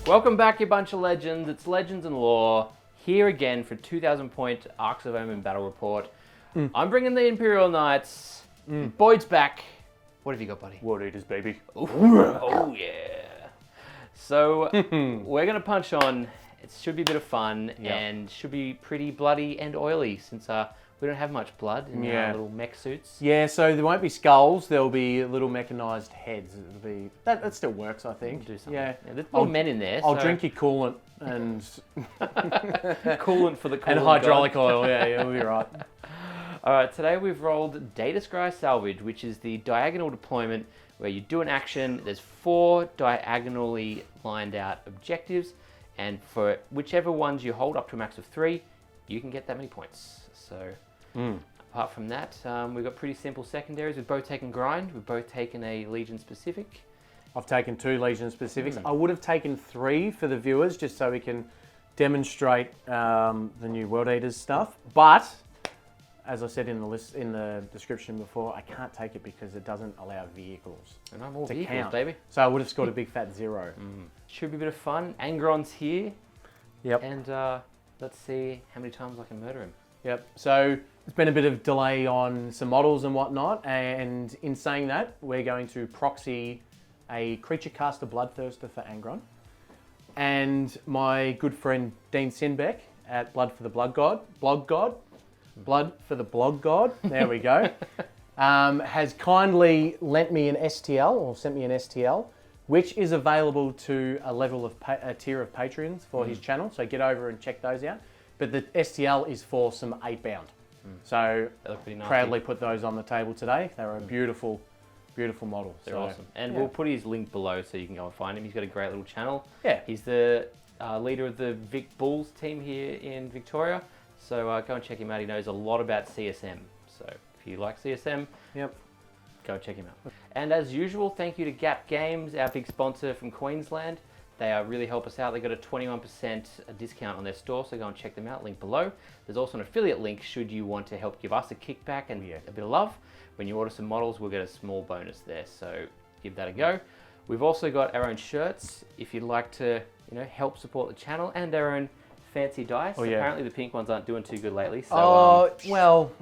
Welcome back, you bunch of legends. It's Legends and Lore, here again for 2,000 point Arcs of Omen battle report. I'm bringing the Imperial Knights. Boyd's back. What have you got, buddy? World Eaters, baby. Oh, yeah. So, we're going to punch on. It should be a bit of fun and should be pretty bloody and oily since we don't have much blood in our little mech suits. Yeah, so there won't be skulls. There'll be little mechanized heads. It'll be that still works, I think. We'll do something. Yeah, there's more men in there. I'll drink your coolant and coolant for the coolant and hydraulic oil. Yeah, you'll be right. All right, today we've rolled Data Scry Salvage, which is the diagonal deployment where you do an action. There's 4 diagonally lined out objectives, and for whichever ones you hold up to a max of 3, you can get that many points. So apart from that, we've got pretty simple secondaries. We've both taken Grind. We've both taken a Legion specific. I've taken 2 Legion specifics. I would have taken 3 for the viewers just so we can demonstrate the new World Eaters stuff. But as I said in the description before, I can't take it because it doesn't allow vehicles. And I'm all to vehicles, count. baby. So I would have scored a big fat 0. Should be a bit of fun. Angron's here. Yep. And let's see how many times I can murder him. Yep. So there's been a bit of delay on some models and whatnot, and in saying that, we're going to proxy a creature caster Bloodthirster for Angron, and my good friend Dean Sinnbeck at Blood for the Blog God, there we go, has kindly lent me an STL, or sent me an STL, which is available to a tier of Patreons for his channel, so get over and check those out. But the STL is for some 8-bound. So proudly put those on the table today. They're a beautiful, beautiful model. They're awesome. And we'll put his link below so you can go and find him. He's got a great little channel. Yeah. He's the leader of the Vic Bulls team here in Victoria. So go and check him out. He knows a lot about CSM. So if you like CSM, go check him out. And as usual, thank you to Gap Games, our big sponsor from Queensland. They really help us out. They got a 21% discount on their store, so go and check them out, link below. There's also an affiliate link should you want to help give us a kickback and a bit of love. When you order some models, we'll get a small bonus there, so give that a go. We've also got our own shirts if you'd like to help support the channel, and our own fancy dice. Apparently the pink ones aren't doing too good lately, so well,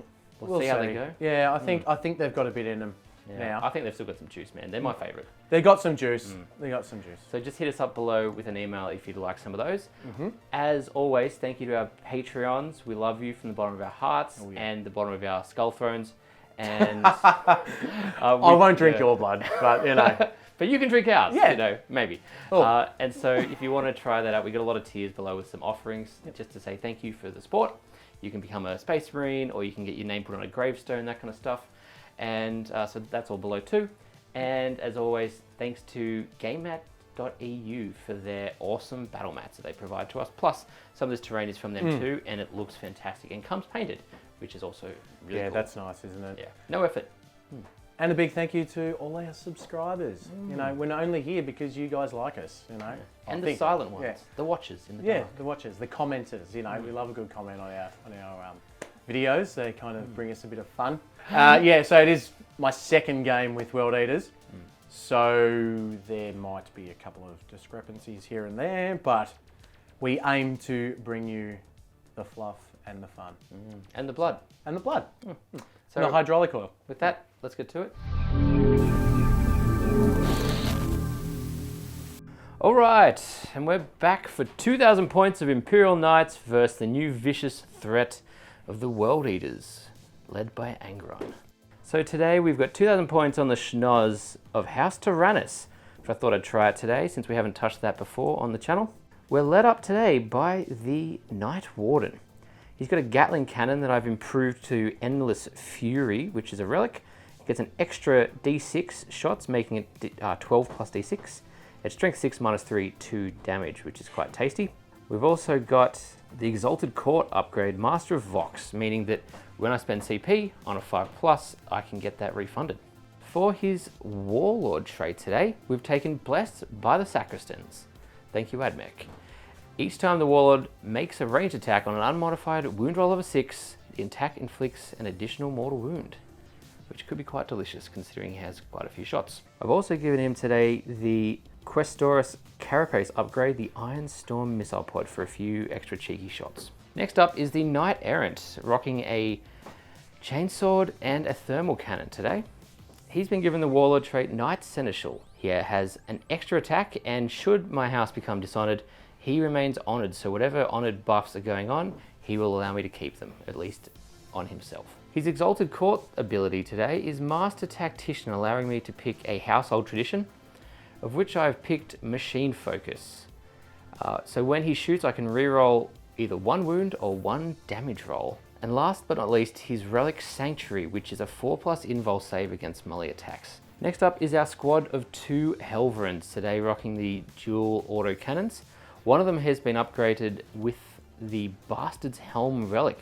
we'll see how they go. Yeah, I think they've got a bit in them. Yeah, I think they've still got some juice, man. They're my favourite. They got some juice. They got some juice. So just hit us up below with an email if you'd like some of those. As always, thank you to our Patreons. We love you from the bottom of our hearts and the bottom of our skull thrones. And I won't drink your blood, but but you can drink ours. Yeah. Maybe. And so if you want to try that out, we got a lot of tiers below with some offerings just to say thank you for the support. You can become a Space Marine, or you can get your name put on a gravestone, that kind of stuff. And so that's all below too. And as always, thanks to GameMat.eu for their awesome battle mats that they provide to us. Plus, some of this terrain is from them too, and it looks fantastic and comes painted, which is also really cool. That's nice, isn't it? Yeah, no effort. And a big thank you to all our subscribers. We're only here because you guys like us. And the silent ones, the watchers in the dark. The watchers, the commenters. We love a good comment on our videos. They kind of bring us a bit of fun. So it is my second game with World Eaters. So there might be a couple of discrepancies here and there, but we aim to bring you the fluff and the fun. And the blood. And the blood. So and the hydraulic oil. With that, let's get to it. All right, and we're back for 2,000 points of Imperial Knights versus the new vicious threat of the World Eaters, led by Angron. So today we've got 2,000 points on the schnoz of House Tyrannus, which I thought I'd try out today since we haven't touched that before on the channel. We're led up today by the Night Warden. He's got a Gatling cannon that I've improved to Endless Fury, which is a relic. He gets an extra D6 shots, making it 12 plus D6. It's strength 6 minus 3, 2 damage, which is quite tasty. We've also got the Exalted Court upgrade, Master of Vox, meaning that when I spend CP on a 5+, I can get that refunded. For his Warlord trait today, we've taken Blessed by the Sacristans. Thank you, Admech. Each time the Warlord makes a ranged attack on an unmodified wound roll of a 6, the attack inflicts an additional mortal wound. which could be quite delicious considering he has quite a few shots. I've also given him today the Questoris Carapace upgrade, the Iron Storm missile pod, for a few extra cheeky shots. Next up is the Knight Errant, rocking a chainsword and a thermal cannon today. He's been given the Warlord trait Knight Seneschal. He has an extra attack, and should my house become dishonored, he remains honored, so whatever honored buffs are going on, he will allow me to keep them, at least on himself. His Exalted Court ability today is Master Tactician, allowing me to pick a household tradition, of which I've picked Machine Focus. So when he shoots, I can reroll either 1 wound or 1 damage roll. And last but not least, his Relic Sanctuary, which is a 4+ invul save against melee attacks. Next up is our squad of 2 Helverins, today rocking the dual auto cannons. One of them has been upgraded with the Bastard's Helm Relic,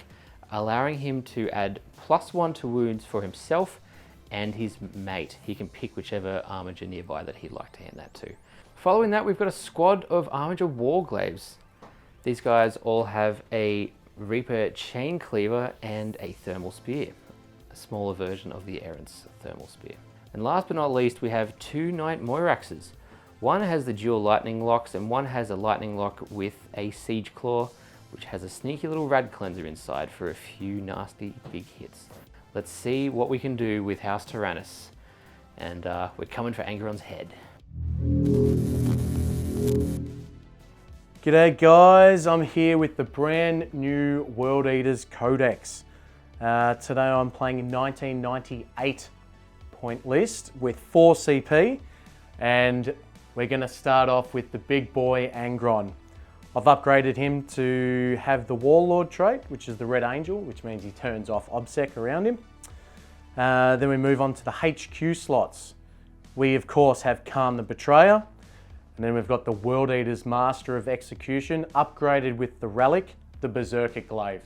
allowing him to add +1 to wounds for himself and his mate. He can pick whichever Armiger nearby that he'd like to hand that to. Following that, we've got a squad of Armiger Warglaives. These guys all have a Reaper Chain Cleaver and a Thermal Spear, a smaller version of the Errant's Thermal Spear. And last but not least, we have 2 Knight Moiraxes. One has the dual lightning locks, and one has a lightning lock with a Siege Claw, which has a sneaky little Rad Cleanser inside for a few nasty big hits. Let's see what we can do with House Tyrannus. And we're coming for Angron's head. G'day guys, I'm here with the brand new World Eaters Codex. Today I'm playing a 1998 point list with 4 CP, and we're going to start off with the big boy Angron. I've upgraded him to have the Warlord trait, which is the Red Angel, which means he turns off OBSEC around him. Then we move on to the HQ slots. We of course have Khan the Betrayer, and then we've got the World Eaters Master of Execution, upgraded with the Relic, the Berserker Glaive,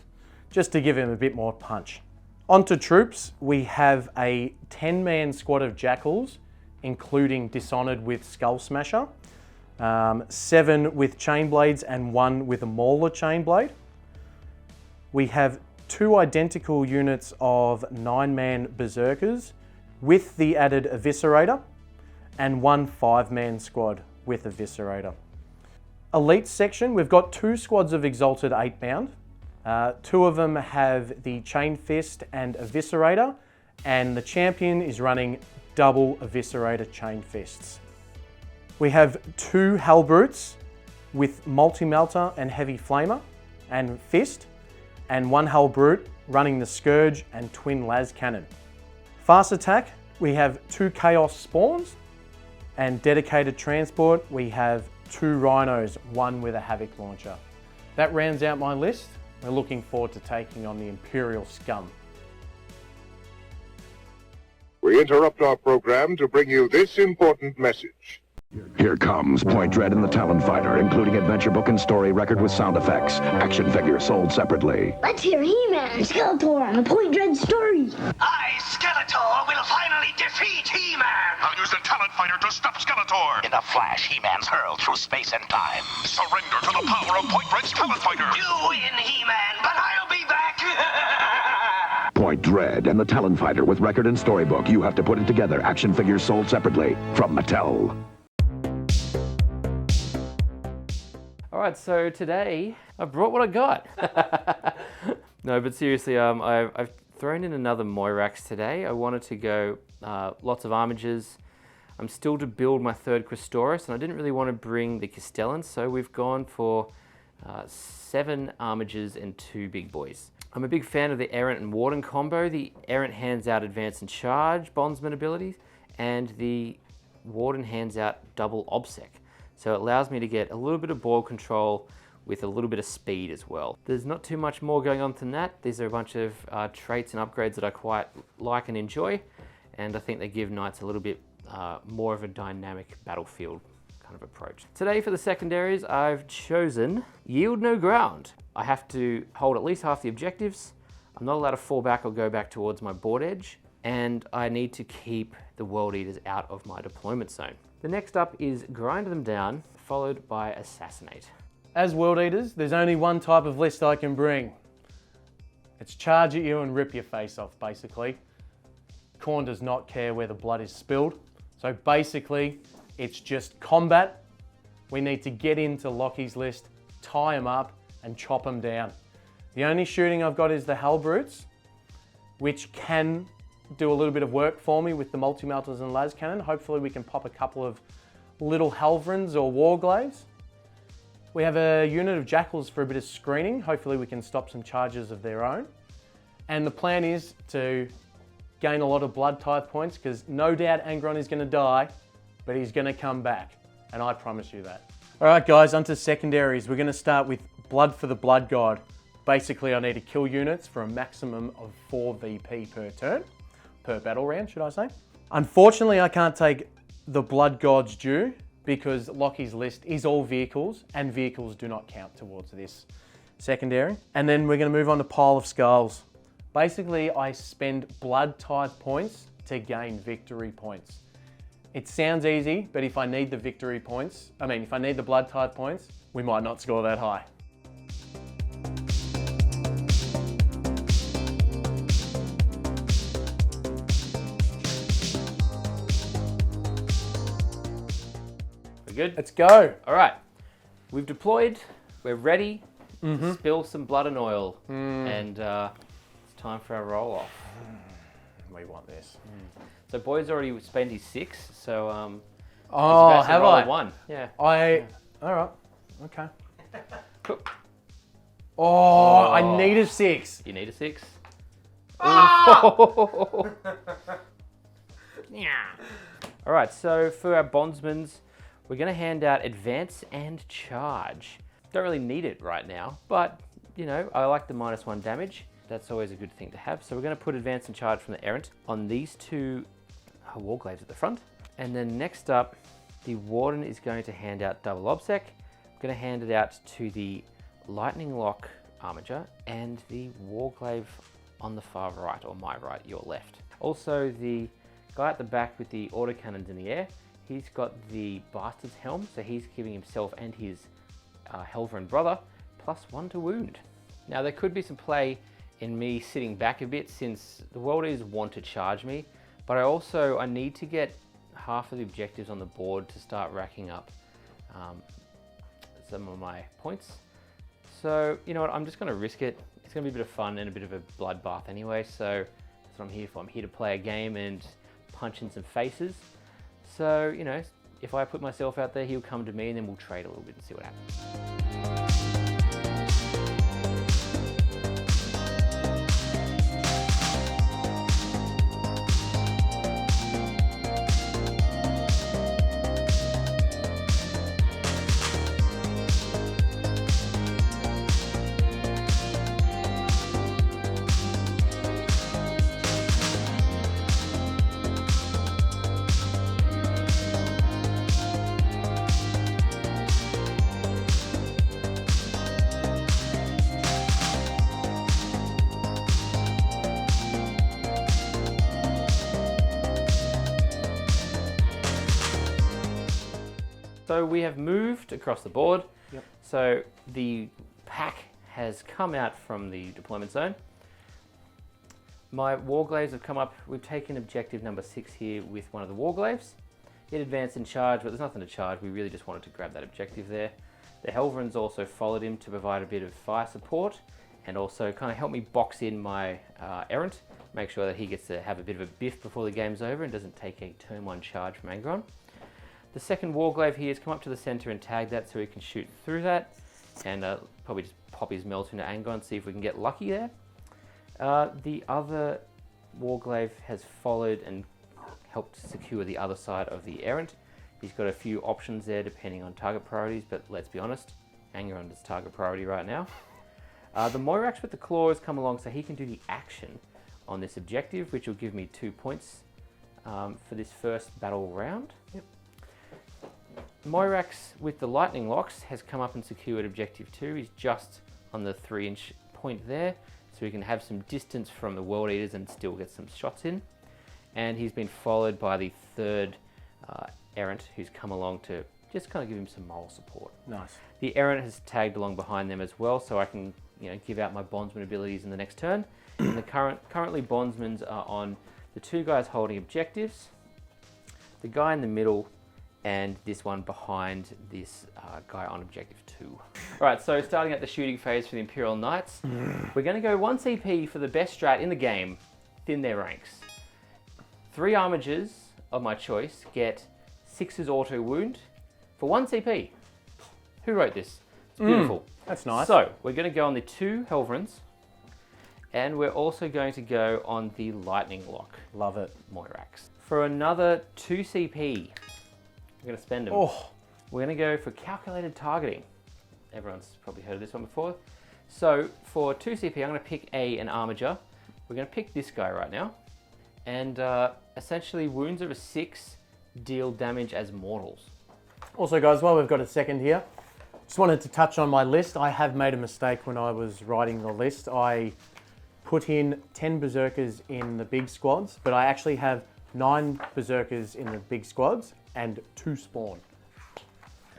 just to give him a bit more punch. Onto troops, we have a 10-man squad of Jackals, including Dishonored with Skull Smasher, 7 with Chainblades and 1 with a Mauler Chainblade. We have 2 identical units of 9-man Berserkers with the added Eviscerator, and 1 5-man squad with Eviscerator. Elite section, we've got 2 squads of Exalted 8-bound. 2 of them have the Chain Fist and Eviscerator, and the champion is running double Eviscerator Chain Fists. We have 2 Hellbrutes with Multi-Melter and Heavy Flamer and Fist, and 1 Hellbrute running the Scourge and Twin Las Cannon. Fast attack, we have 2 Chaos Spawns, and dedicated transport, we have 2 Rhinos, 1 with a Havoc Launcher. That rounds out my list. We're looking forward to taking on the Imperial Scum. We interrupt our program to bring you this important message. Here comes Point Dread and the Talon Fighter, including adventure book and story record with sound effects. Action figures sold separately. Let's hear He-Man and Skeletor on the Point Dread story. I, Skeletor, will finally defeat He-Man! I'll use the Talon Fighter to stop Skeletor! In a flash, He-Man's hurled through space and time. Surrender to the power of Point Dread's Talon Fighter! You win, He-Man, but I'll be back! Point Dread and the Talon Fighter with record and storybook. You have to put it together. Action figures sold separately from Mattel. All right, so today I brought what I got. No, but seriously, I've thrown in another Moirax today. I wanted to go lots of Armigers. I'm still to build my 3rd Questoris, and I didn't really want to bring the Castellans, so we've gone for 7 Armigers and 2 big boys. I'm a big fan of the Errant and Warden combo. The Errant hands out Advance and Charge Bondsman abilities, and the Warden hands out double OBSEC. So it allows me to get a little bit of ball control with a little bit of speed as well. There's not too much more going on than that. These are a bunch of traits and upgrades that I quite like and enjoy, and I think they give Knights a little bit more of a dynamic battlefield kind of approach. Today for the secondaries, I've chosen Yield No Ground. I have to hold at least half the objectives. I'm not allowed to fall back or go back towards my board edge, and I need to keep the World Eaters out of my deployment zone. The next up is Grind Them Down, followed by Assassinate. As World Eaters, there's only one type of list I can bring. It's charge at you and rip your face off, basically. Unicorn does not care where the blood is spilled. So basically, it's just combat. We need to get into Lockie's list, tie him up, and chop him down. The only shooting I've got is the Halbrutes, which can do a little bit of work for me with the multi-melters and las cannon. Hopefully we can pop a couple of little Halvrins or Warglaves. We have a unit of Jackals for a bit of screening. Hopefully we can stop some charges of their own. And the plan is to gain a lot of blood tithe points, because no doubt Angron is going to die, but he's going to come back. And I promise you that. All right, guys, onto secondaries. We're going to start with Blood for the Blood God. Basically, I need to kill units for a maximum of 4 VP per turn. Per battle round, should I say. Unfortunately, I can't take the Blood God's due, because Lockie's list is all vehicles, and vehicles do not count towards this secondary. And then we're going to move on to Pile of Skulls. Basically, I spend blood tithe points to gain victory points. It sounds easy, but if I need the victory points, if I need the blood tithe points, we might not score that high. We're good? Let's go. All right. We've deployed. We're ready to spill some blood and oil. And it's time for our roll-off. We want this. So Boyd's already spent his 6, so Oh, have roll I? a 1. Yeah. All right. Okay. Oh, I need a 6. You need a 6. Yeah. All right, so for our bondsmans, we're going to hand out Advance and Charge. Don't really need it right now, but, you know, I like the -1 damage. That's always a good thing to have. So we're going to put Advance and Charge from the Errant on these 2 Warglaves at the front. And then next up, the Warden is going to hand out Double Obsec. I'm going to hand it out to the Lightning Lock Armiger and the Warglaive on the far right, or my right, your left. Also, the guy at the back with the autocannons in the air, he's got the Bastard's Helm, so he's giving himself and his Helverin brother +1 to wound. Now, there could be some play in me sitting back a bit, since the World Eaters want to charge me, but I need to get half of the objectives on the board to start racking up some of my points. So, you know what, I'm just going to risk it. It's going to be a bit of fun and a bit of a bloodbath anyway, so that's what I'm here for. I'm here to play a game and punch in some faces. So, you know, if I put myself out there, he'll come to me and then we'll trade a little bit and see what happens. So we have moved across the board. Yep. So the pack has come out from the deployment zone. My Warglaves have come up. We've taken objective number 6 here with one of the Warglaves. It advanced in charge, but there's nothing to charge. We really just wanted to grab that objective there. The Helverins also followed him to provide a bit of fire support and also kind of help me box in my Errant, make sure that he gets to have a bit of a biff before the game's over and doesn't take a turn 1 charge from Angron. The second Warglaive here has come up to the center and tagged that so he can shoot through that, and probably just pop his melt into Angron, see if we can get lucky there. The other Warglaive has followed and helped secure the other side of the Errant. He's got a few options there depending on target priorities, but let's be honest, Angron is target priority right now. The Moirax with the claw has come along so he can do the action on this objective, which will give me 2 points for this first battle round. Yep. Moirax with the lightning locks has come up and secured objective 2. He's just on the 3-inch point there, so he can have some distance from the World Eaters and still get some shots in. And he's been followed by the third Errant, who's come along to just kind of give him some moral support. Nice. The Errant has tagged along behind them as well, so I can, you know, give out my bondsman abilities in the next turn. And the currently bondsmans are on the two guys holding objectives, the guy in the middle, and this one behind this guy on objective 2. All right, so starting at the shooting phase for the Imperial Knights, we're going to go 1 CP for the best strat in the game, thin their ranks. 3 armigers of my choice get 6's auto wound for 1 CP. Who wrote this? It's beautiful. That's nice. So we're going to go on the 2 Helverins, and we're also going to go on the Lightning Lock. Love it. Moirax. For another 2 CP, we're going to spend them. Oh, We're going to go for calculated targeting. Everyone's probably heard of this one before. So for 2 CP, I'm going to pick an armiger. We're going to pick this guy right now. And essentially, wounds over 6 deal damage as mortals. also, guys, while we've got a second here, just wanted to touch on my list. I have made a mistake when I was writing the list. I put in 10 berserkers in the big squads, but I actually have 9 berserkers in the big squads and 2 spawn.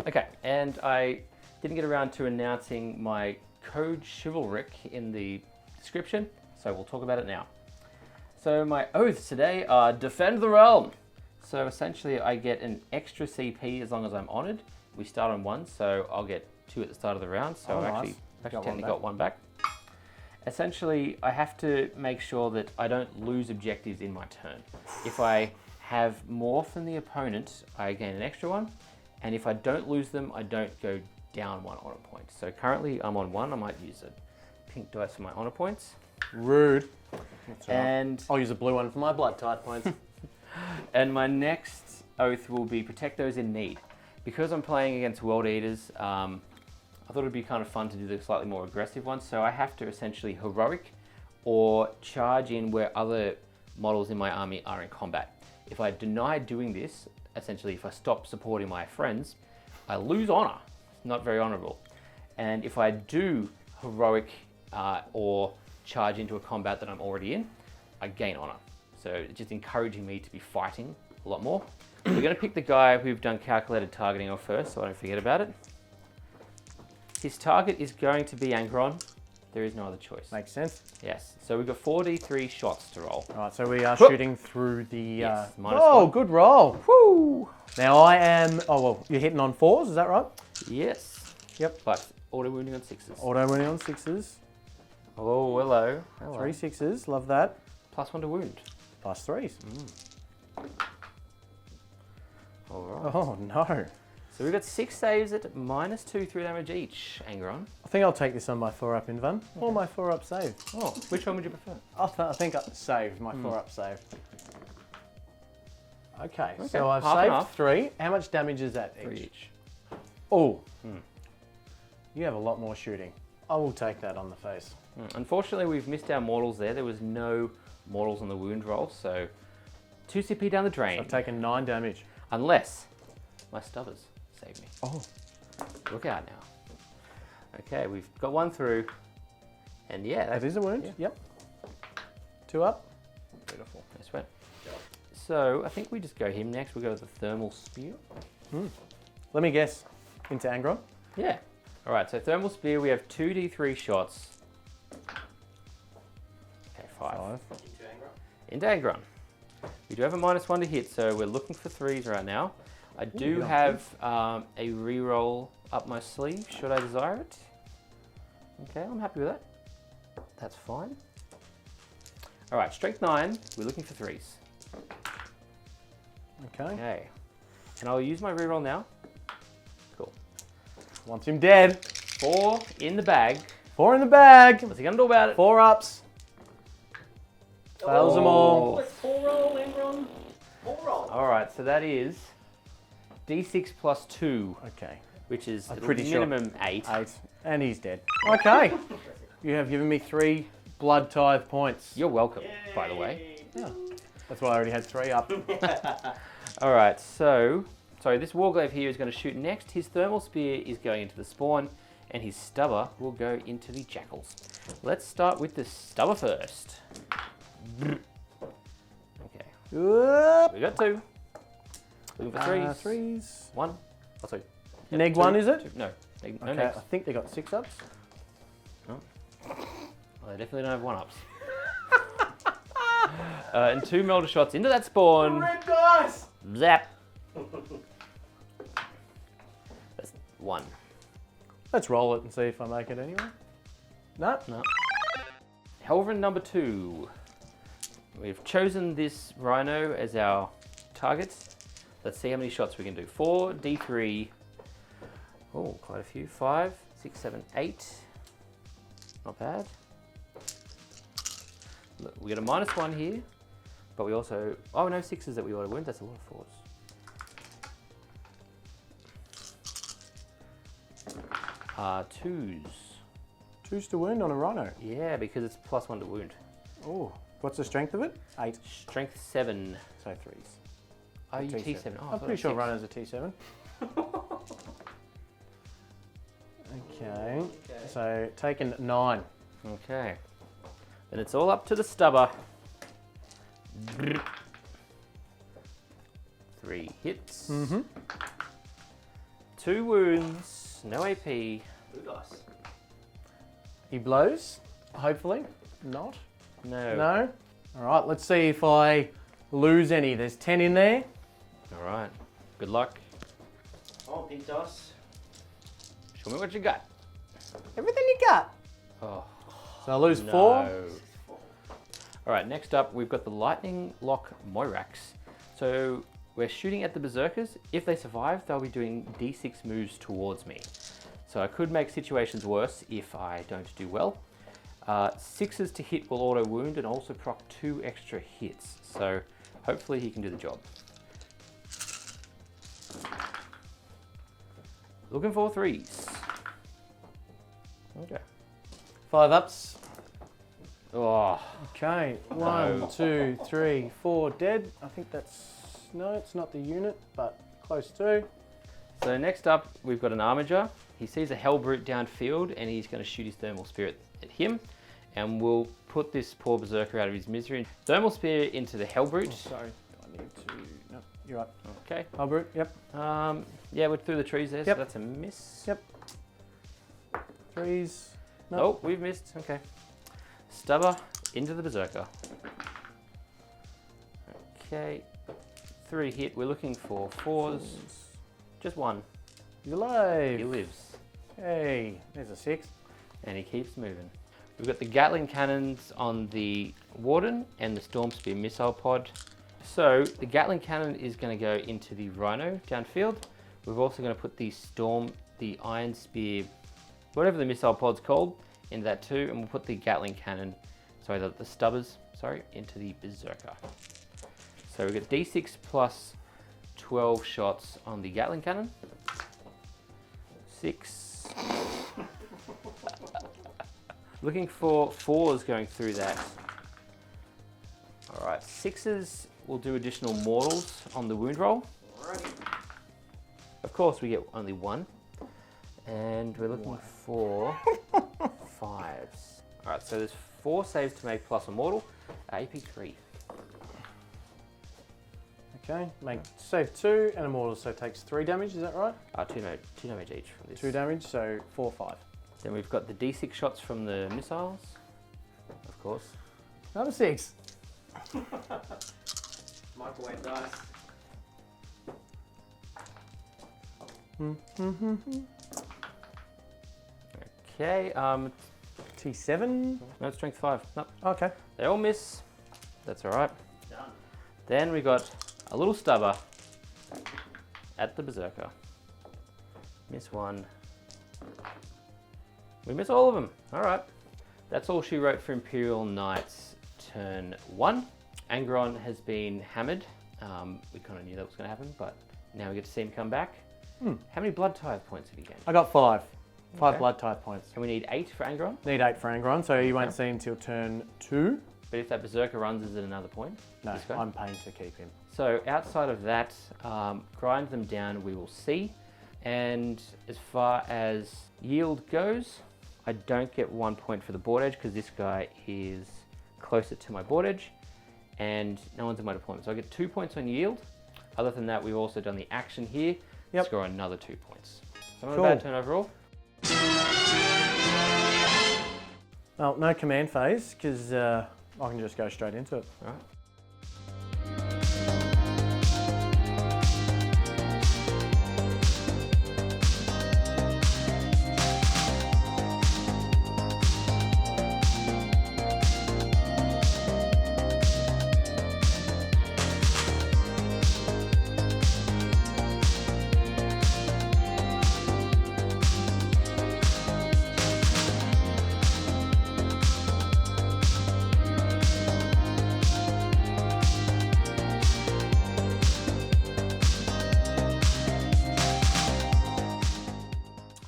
Okay, and I didn't get around to announcing my code chivalric in the description, so we'll talk about it now. So my oaths today are defend the realm. So essentially I get an extra CP as long as I'm honoured. We start on 1, so I'll get 2 at the start of the round, so I actually technically got 1 back. Essentially, I have to make sure that I don't lose objectives in my turn. If I have more than the opponent, I gain an extra 1. And if I don't lose them, I don't go down 1 honour point. So currently I'm on 1. I might use a pink dice for my honour points. Rude. That's all right. And I'll use a blue one for my blood type points. and my next oath will be protect those in need. Because I'm playing against World Eaters, I thought it'd be kind of fun to do the slightly more aggressive one. So I have to essentially heroic or charge in where other models in my army are in combat. If I deny doing this, essentially if I stop supporting my friends, I lose honor. Not very honorable. And if I do heroic or charge into a combat that I'm already in, I gain honor. So it's just encouraging me to be fighting a lot more. We're going to pick the guy we've done calculated targeting on first, so I don't forget about it. His target is going to be Angron. There is no other choice. Makes sense. Yes. So we've got 4d3 shots to roll. All right, so we are shooting through the... Yes, oh, -1. good roll. Woo! Now I am... Oh, well, you're hitting on 4s, is that right? Yes. Yep. But auto wounding on 6s. Auto winning on 6s. Oh, hello. Hello. 3 6s, love that. +1 to wound. Plus 3s. All right. Oh, no. So we've got 6 saves at -2 3 damage each, Angron. I think I'll take this on my 4-up Invan. Or my 4-up save. Oh, which one would you prefer? I think I saved my 4-up save. Okay, Okay, so I've half and saved half. 3. How much damage is that 3 each? each. Oh. You have a lot more shooting. I will take that on the face. Unfortunately, we've missed our mortals there. There was no mortals on the wound roll, so 2 CP down the drain. I've taken 9 damage. Unless my stubbers save me. Oh. Look out now. Okay, we've got 1 through. And yeah, That is a wound. yeah. Yep. 2 up. Beautiful. Nice one. So I think we just go him next. We'll go with the thermal spear. Let me guess. Into Angron. Yeah. All right, so thermal spear, we have 2d3 shots. Okay, 5. Into Angron. We do have a -1 to hit, so we're looking for 3s right now. I do have a reroll up my sleeve, should I desire it. Okay, I'm happy with that. That's fine. All right, strength 9, we're looking for 3s. Okay. Okay, and I'll use my reroll now. Cool. Wants him dead. 4 in the bag. 4 in the bag. What's he gonna do about it? 4 ups. Fails them all. Let's full roll, Angron. Full roll. All right, so that is D6 plus 2, Okay. which is I'm at pretty sure. minimum 8. 8. And he's dead. Okay. You have given me 3 blood tithe points. You're welcome, by the way. That's why I already had 3 up. All right, so, sorry, this Warglaive here is going to shoot next. His thermal spear is going into the spawn, and his stubber will go into the jackals. Let's start with the stubber first. Okay, Whoop. we got 2. Looking for 3s. 3s. 1. Oh, sorry. Neg 2, 1, is it? 2. No, no Okay, negs. I think they got 6 ups. Well, they definitely don't have 1-ups. And 2 melter shots into that spawn. Red dice! Zap. That's 1. Let's roll it and see if I make it anyway. No? No. Helverin number 2. We've chosen this rhino as our target. Let's see how many shots we can do. 4, D3. Oh, quite a few. 5, 6, 7, 8. Not bad. Look, we got a -1 here, but we also... Oh, no 6s that we ought to wound. That's a lot of 4s. 2s. 2s to wound on a rhino. Yeah, because it's +1 to wound. Oh, what's the strength of it? 8. Strength 7. So 3s. Oh, you T7. Oh, I I'm thought pretty it sure was rhinos are T7. Okay, so taken 9. 6. Okay. Then it's all up to the stubber. 3 hits. 2 wounds. No AP. Blue dice. He blows, hopefully. Not. No. No? Alright, let's see if I lose any. There's 10 in there. All right. Good luck. Oh, pink dice. Show me what you got. Everything you got. Oh, So I lose no. 4. All right, next up, we've got the Lightning Lock Moirax. So we're shooting at the Berserkers. If they survive, they'll be doing D6 moves towards me. So I could make situations worse if I don't do well. 6s to hit will auto wound and also proc 2 extra hits. So hopefully he can do the job. Looking for 3s. Okay. 5 ups. Oh, Okay, No. 1, 2, 3, 4 dead. I think that's... No, it's not the unit, but close to. so next up, we've got an Armiger. He sees a Hellbrute downfield and he's going to shoot his Thermal Spear at him. And we'll put this poor Berserker out of his misery. Thermal Spear into the Hellbrute. Sorry, I need to... No, you're right. Okay. Albert, yep. Yeah, we're through the trees there, Yep. so that's a miss. Yep. 3s. No. Oh, we've missed. Okay. Stubber into the Berserker. Okay. 3 hit. We're looking for 4s. Just 1. He's alive. He lives. Hey, there's a 6. And he keeps moving. We've got the Gatling cannons on the Warden and the Storm Spear missile pod. So the Gatling cannon is going to go into the Rhino downfield. We're also going to put the Iron Spear, whatever the missile pod's called, into that too, and we'll put the Gatling cannon, the stubbers, into the Berserker. So we've got D6 plus 12 shots on the Gatling cannon. 6. Looking for 4s going through that. All right, 6s will do additional mortals on the wound roll. Of course, we get only 1. And we're looking for 5s. All right, so there's 4 saves to make plus a mortal. AP 3. Okay, make save 2 and a mortal, so it takes 3 damage, is that right? 2 damage each from this. 2 damage, so 4, 5. Then we've got the D6 shots from the missiles, of course. Another 6. Microwave dice. Okay, T7. no, strength 5. Nope. Okay. They all miss. That's all right. Done. Then we got a little stubber at the Berserker. Miss 1. We miss all of them. All right. That's all she wrote for Imperial Knights turn 1. Angron has been hammered. We kind of knew that was going to happen, but now we get to see him come back. How many blood tithe points have you gained? I got 5. 5 Okay. blood type points. And we need 8 for Angron. Need 8 for Angron, so you won't see him till turn 2. But if that Berserker runs, is it another point? No, This guy? I'm paying to keep him. So outside of that, grind them down, we will see. And as far as yield goes, I don't get 1 point for the board edge because this guy is closer to my board edge and no one's in my deployment. So I get 2 points on yield. Other than that, we've also done the action here. Yep. Score another 2 points. So not Cool. a bad turn overall. Well, no command phase, because I can just go straight into it. All right.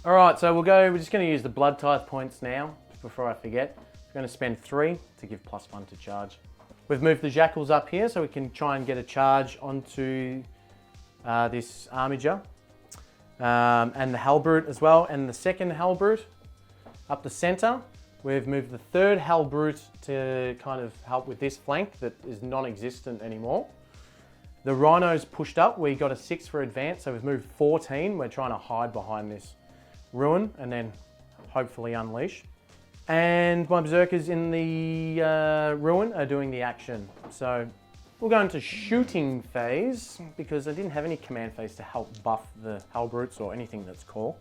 All right, so we're just going to use the blood tithe points now, before I forget. We're going to spend 3 to give +1 to charge. We've moved the jackals up here so we can try and get a charge onto this armiger. And the halberd as well, and the second halberd up the center. We've moved the third halberd to kind of help with this flank that is non-existent anymore. The rhinos pushed up. We got a 6 for advance, so we've moved 14. We're trying to hide behind this ruin and then hopefully unleash. And my berserkers in the ruin are doing the action. So we'll go into shooting phase because I didn't have any command phase to help buff the halberds or anything that's cool.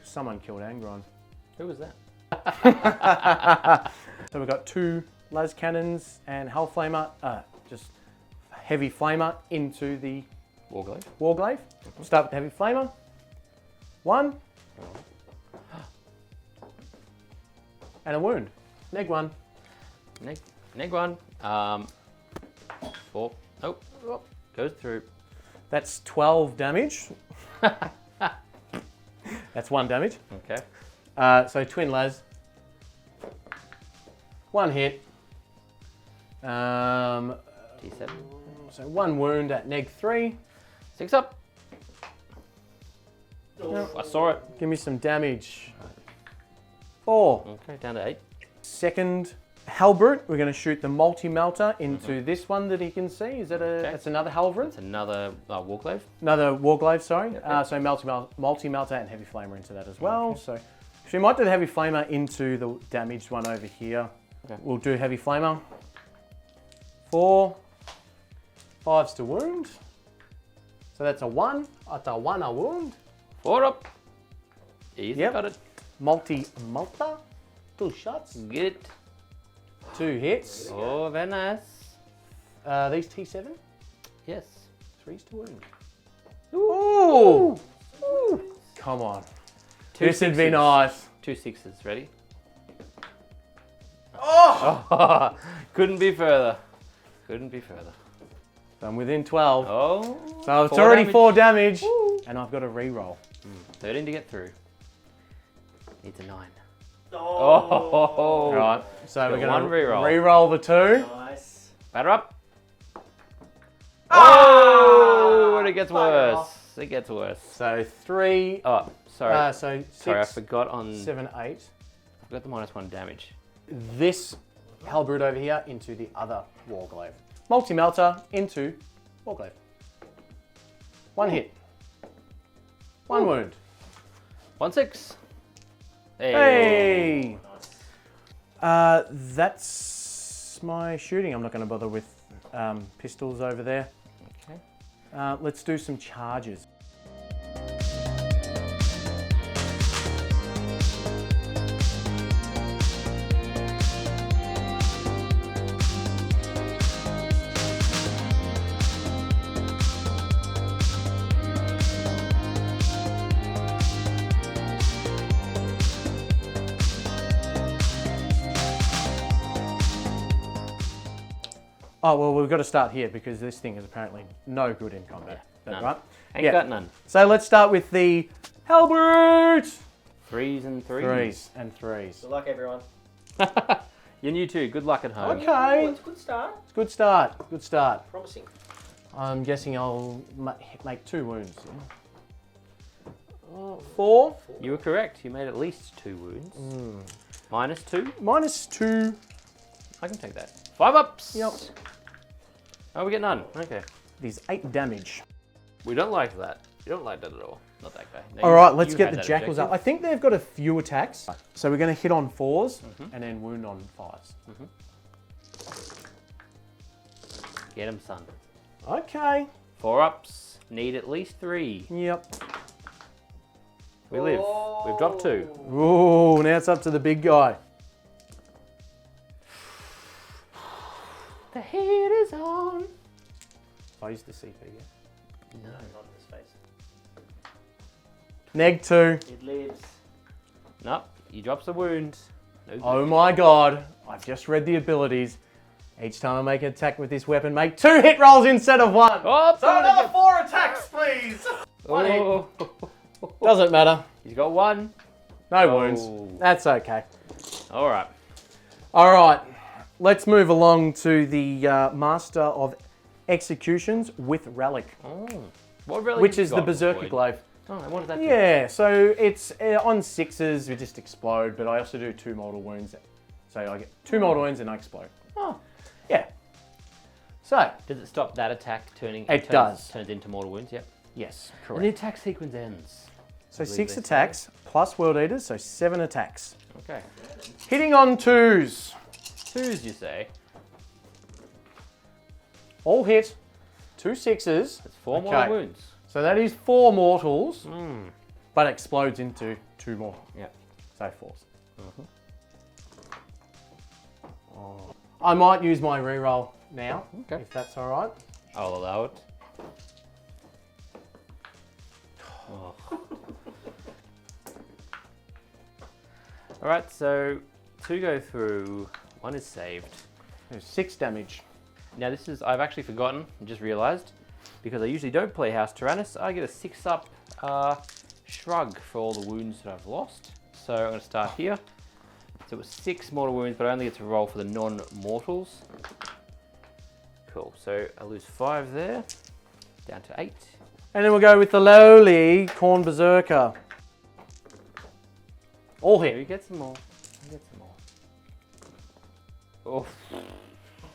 Someone killed Angron. Who was that? So we've got 2 las cannons and hell flamer, just heavy flamer into the warglaive. We'll start with the heavy flamer. 1. And a wound. Neg 1. Neg 1. 4. Nope. Goes through. That's 12 damage. That's 1 damage. Okay. So twin las. 1 hit. D7. So 1 wound at neg 3. 6 up. I saw it. Give me some damage. 4. Okay, down to 8. Second halberd, we're going to shoot the multi-melter into this one that you can see. Is that that's another halberd? It's another warglaive. Another warglaive, sorry. Yep. So multi-melter and heavy flamer into that as well. Okay. So we might do the heavy flamer into the damaged one over here. Okay. We'll do heavy flamer. 4. 5's to wound. So that's a 1. That's a 1 a wound. 4 up. Easy, got it. Multi-melter. 2 shots. Get it. 2 hits. Oh, very nice. These T7? Yes. 3's to wound. Ooh. Ooh. Come on. 2 this would be sixes. nice. 2 6s. Ready? Oh! Couldn't be further. Couldn't be further. I'm within 12. Oh. So it's already 4 damage. And I've got to re-roll. 13 to get through. Needs a 9. Oh. Right. So Got we're going to re-roll. re-roll the 2. Nice. Batter up. Oh! And it gets worse. off. It gets worse. So 3. Oh, sorry. So 6. Sorry, I forgot on. 7, 8. I forgot the -1 damage. This halberd over here into the other warglaive. Multi-melter into warglaive. 1 hit. 1 wound. 1 6. Hey! That's my shooting. I'm not going to bother with pistols over there. Okay. Let's do some charges. Oh, well, we've got to start here because this thing is apparently no good in combat. Yeah, none. Right? Ain't got none. So let's start with the halberd. 3s and 3s. 3s and 3s. Good luck, everyone. You new too. Good luck at home. Okay. It's a good start. It's a good start. Good start. Promising. I'm guessing I'll make 2 wounds. Yeah. 4. You were correct. You made at least 2 wounds. -2. -2. I can take that. 5 ups. Yep. Oh, we get none. Okay. These 8 damage. We don't like that. You don't like that at all. Not that guy. No, All you- right, let's you get had the that jackals up. I objective. think they've got a few attacks. So we're going to hit on 4s and then wound on 5s. Get him, son. Okay. 4 ups. Need at least 3. Yep. We live. We've dropped 2. Ooh, now it's up to the big guy. The heat is on. I used the CP, yeah. No. Not in this face. Neg 2. It lives. Nope. He drops a wound. No good. Oh my god. I've just read the abilities. Each time I make an attack with this weapon, make 2 hit rolls instead of 1. Oh, So another 4 attacks, please. 1 hit. Oh. Doesn't matter. He's got one. No wounds. That's okay. All right. All right. Let's move along to the Master of Executions with Relic, What relic which have is you the got, Berserker Boyd? Glaive. Oh, and what does that do? Yeah, so it's on 6s, we just explode, but I also do 2 mortal wounds. So I get 2 mortal wounds and I explode. Oh. Yeah. So, Does it stop that attack turning? It does. Turns into mortal wounds. Yep. yes, And correct. the attack sequence ends. So believe 6 they say. attacks plus World Eaters, so 7 attacks. Okay. Hitting on 2s. 2s, you say? All hit. 2 6s. That's 4 Okay. mortal wounds. So that is 4 mortals, but explodes into 2 more. Yep. So 4s. Oh. I might use my reroll now, Okay. if that's all right. I'll allow it. Oh. All right, so 2 go through, 1 is saved. There's 6 damage. Now this is, I've actually forgotten, I just realized, because I usually don't play House Tyrannus, I get a 6-up shrug for all the wounds that I've lost. So I'm going to start here. So it was 6 mortal wounds, but I only get to roll for the non-mortals. Cool, so I lose 5 there, down to 8. And then we'll go with the lowly Khorne Berserker. All Who hit. gets them all? Who gets them all?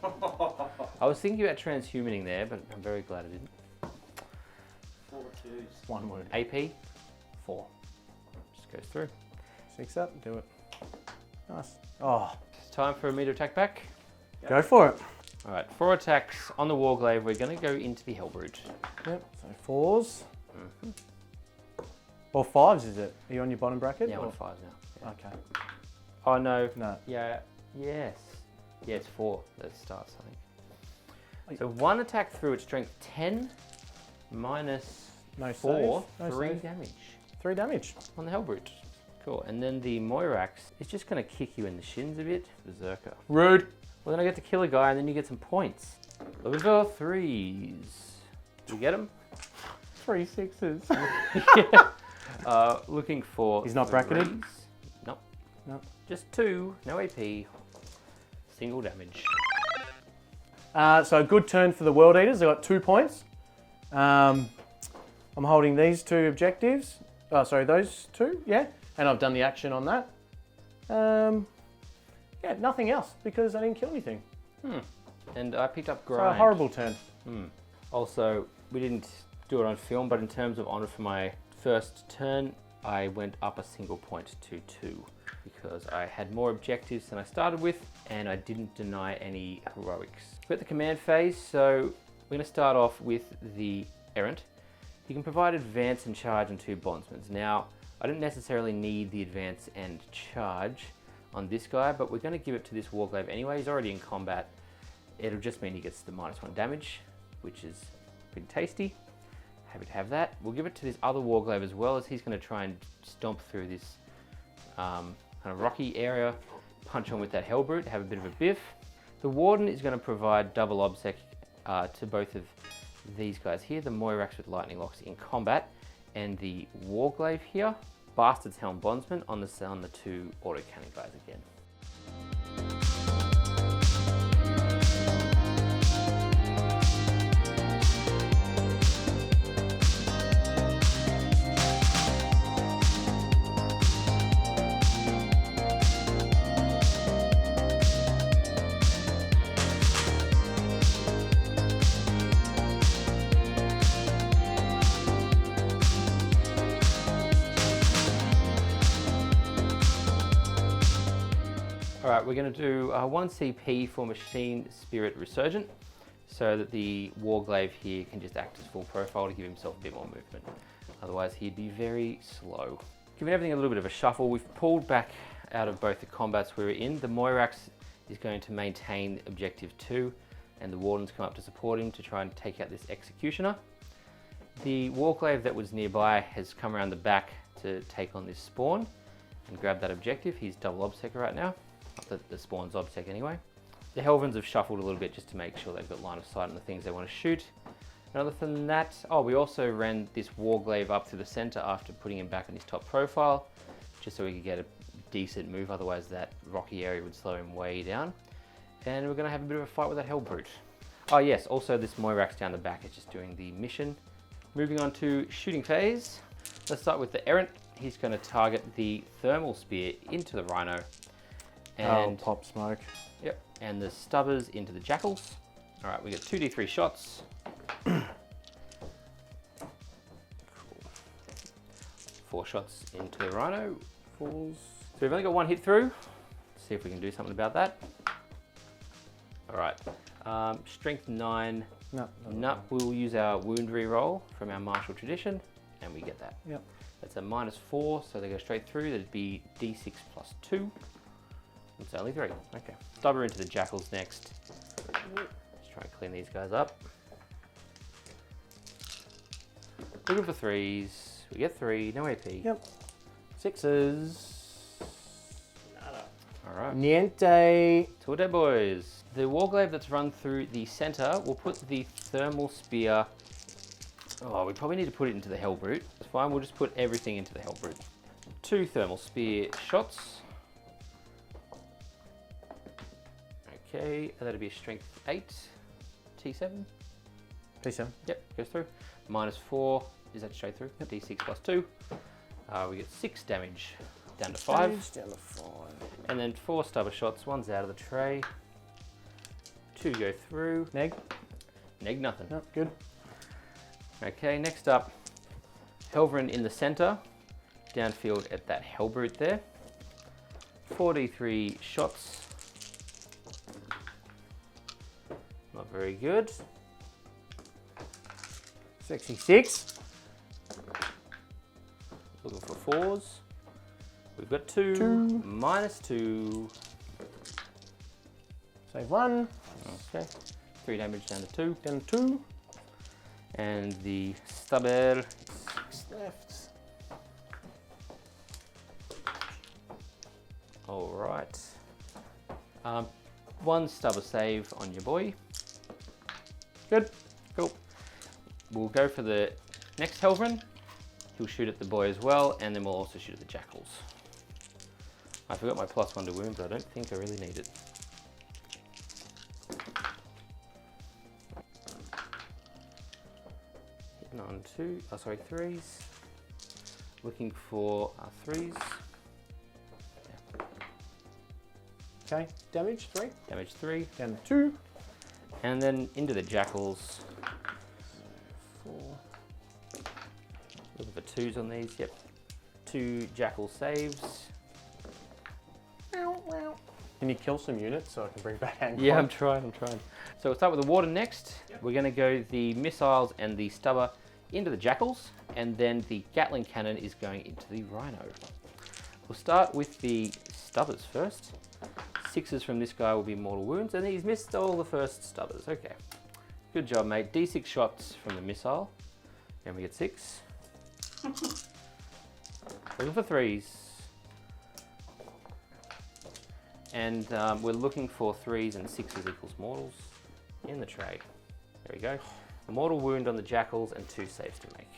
Oh. I was thinking about transhumaning there, but I'm very glad I didn't. 4 2s. 1 wound. AP 4. just goes through. 6 up, do it. Nice. Oh, It's time for me to attack back. go for it. All right, 4 attacks on the Warglaive. We're going to go into the Hellbrute. Yep, so 4s. Or 5s, is it? Are you on your bottom bracket? Yeah, I'm or- on 5 now. Yeah. Okay. Oh no. No. Yeah. Yes. Yeah, it's 4 that starts, I think. So 1 attack through at strength 10 minus No 4, save. No 3 save. damage 3 damage. on the Hellbrute. Cool. And then the Moirax is just going to kick you in the shins a bit. Berserker. Rude. Well, then I get to kill a guy and then you get some points. Looking for 3s. Do you get them? 3 6s. Yeah. Looking for. He's not bracketed? 3s. Nope. No. Just 2. No AP. Single damage. So a good turn for the World Eaters. They got 2 points. I'm holding these 2 objectives. Oh, sorry, those 2. Yeah, and I've done the action on that. Yeah, nothing else because I didn't kill anything. And I picked up So grind. a horrible turn. Also, we didn't do it on film, but in terms of honor for my first turn, I went up a single point to 2 because I had more objectives than I started with and I didn't deny any heroics. We're at the command phase, so we're going to start off with the Errant. He can provide advance and charge on 2 bondsmen. Now, I didn't necessarily need the advance and charge on this guy, but we're going to give it to this Warglaive anyway. He's already in combat. It'll just mean he gets the -1 damage, which is pretty tasty. Happy to have that. We'll give it to this other Warglaive as well, as he's going to try and stomp through this kind of rocky area, punch on with that Hellbrute, have a bit of a biff. The Warden is going to provide double obsec to both of these guys here, the Moirax with lightning locks in combat, and the Warglaive here, Bastard's Helm Bondsman on the 2 autocannon guys again. Alright, we're going to do 1 CP for Machine Spirit Resurgent, so that the Warglaive here can just act as full profile to give himself a bit more movement. Otherwise he'd be very slow. Giving everything a little bit of a shuffle, we've pulled back out of both the combats we were in. The Moirax is going to maintain Objective 2, and the Wardens come up to support him to try and take out this Executioner. The Warglaive that was nearby has come around the back to take on this spawn and grab that objective. He's double obsec right now. Not that the spawn's obsec anyway. The Helvins have shuffled a little bit just to make sure they've got line of sight on the things they want to shoot. And other than that, oh, we also ran this Warglaive up through the center after putting him back on his top profile, just so we could get a decent move, otherwise that rocky area would slow him way down. And we're gonna have a bit of a fight with that Hellbrute. Oh yes, also this Moirax down the back is just doing the mission. Moving on to shooting phase. Let's start with the Errant. He's gonna target the thermal spear into the Rhino. And pop smoke. Yep, and the Stubbers into the Jackals. All right, we get 2d3 shots. Cool. 4 shots into the Rhino. Falls. So we've only got 1 hit through. Let's see if we can do something about that. All right, strength 9. No, we'll use our wound reroll from our martial tradition, and we get that. Yep. That's a -4, so they go straight through. That'd be d6 + 2. It's only 3. Okay. Stubber into the Jackals next. Let's try and clean these guys up. Looking for 3s. We get 3. No AP. Yep. 6s. All right. Niente. Two dead boys. The Warglaive that's run through the center, we'll put the thermal spear. Oh, we probably need to put it into the Hellbrute. It's fine. We'll just put everything into the Hellbrute. 2 thermal spear shots. Okay, that'll be a strength 8. T7. T7. Yep, goes through. -4. Is that straight through? Yep. D6 + 2. We get 6 damage. Down to 5. Down to 5. And then 4 stubber shots. 1's out of the tray. 2 go through. Neg. Neg nothing. Yep, good. Okay, next up, Helverin in the center. Downfield at that Hellbrute there. 4d3 shots. Not very good. 66. Looking for 4s. We've got 2. -2. Save 1. Okay. 3 damage down to 2. Down to 2. And the stubber. 6 left. All right. 1 stubber save on your boy. Good. Cool. We'll go for the next Helverin. He'll shoot at the boy as well, and then we'll also shoot at the Jackals. I forgot my +1 to wound, but I don't think I really need it. Hitting on 3s. Looking for 3s. Okay, damage 3. Damage 3. Down to 2. And then into the Jackals. 4. Looking for 2s on these, yep. 2 Jackal saves. Can you kill some units so I can bring back Angron? Yeah, I'm trying. So we'll start with the water next. Yep. We're going to go the missiles and the stubber into the Jackals, and then the Gatling cannon is going into the Rhino. We'll start with the stubbers first. 6s from this guy will be mortal wounds, and he's missed all the first stubbers. Okay, good job, mate. D6 shots from the missile, and we get 6. Looking for 3s. And we're looking for 3s and 6s equals mortals in the tray. There we go. A mortal wound on the Jackals and 2 saves to make.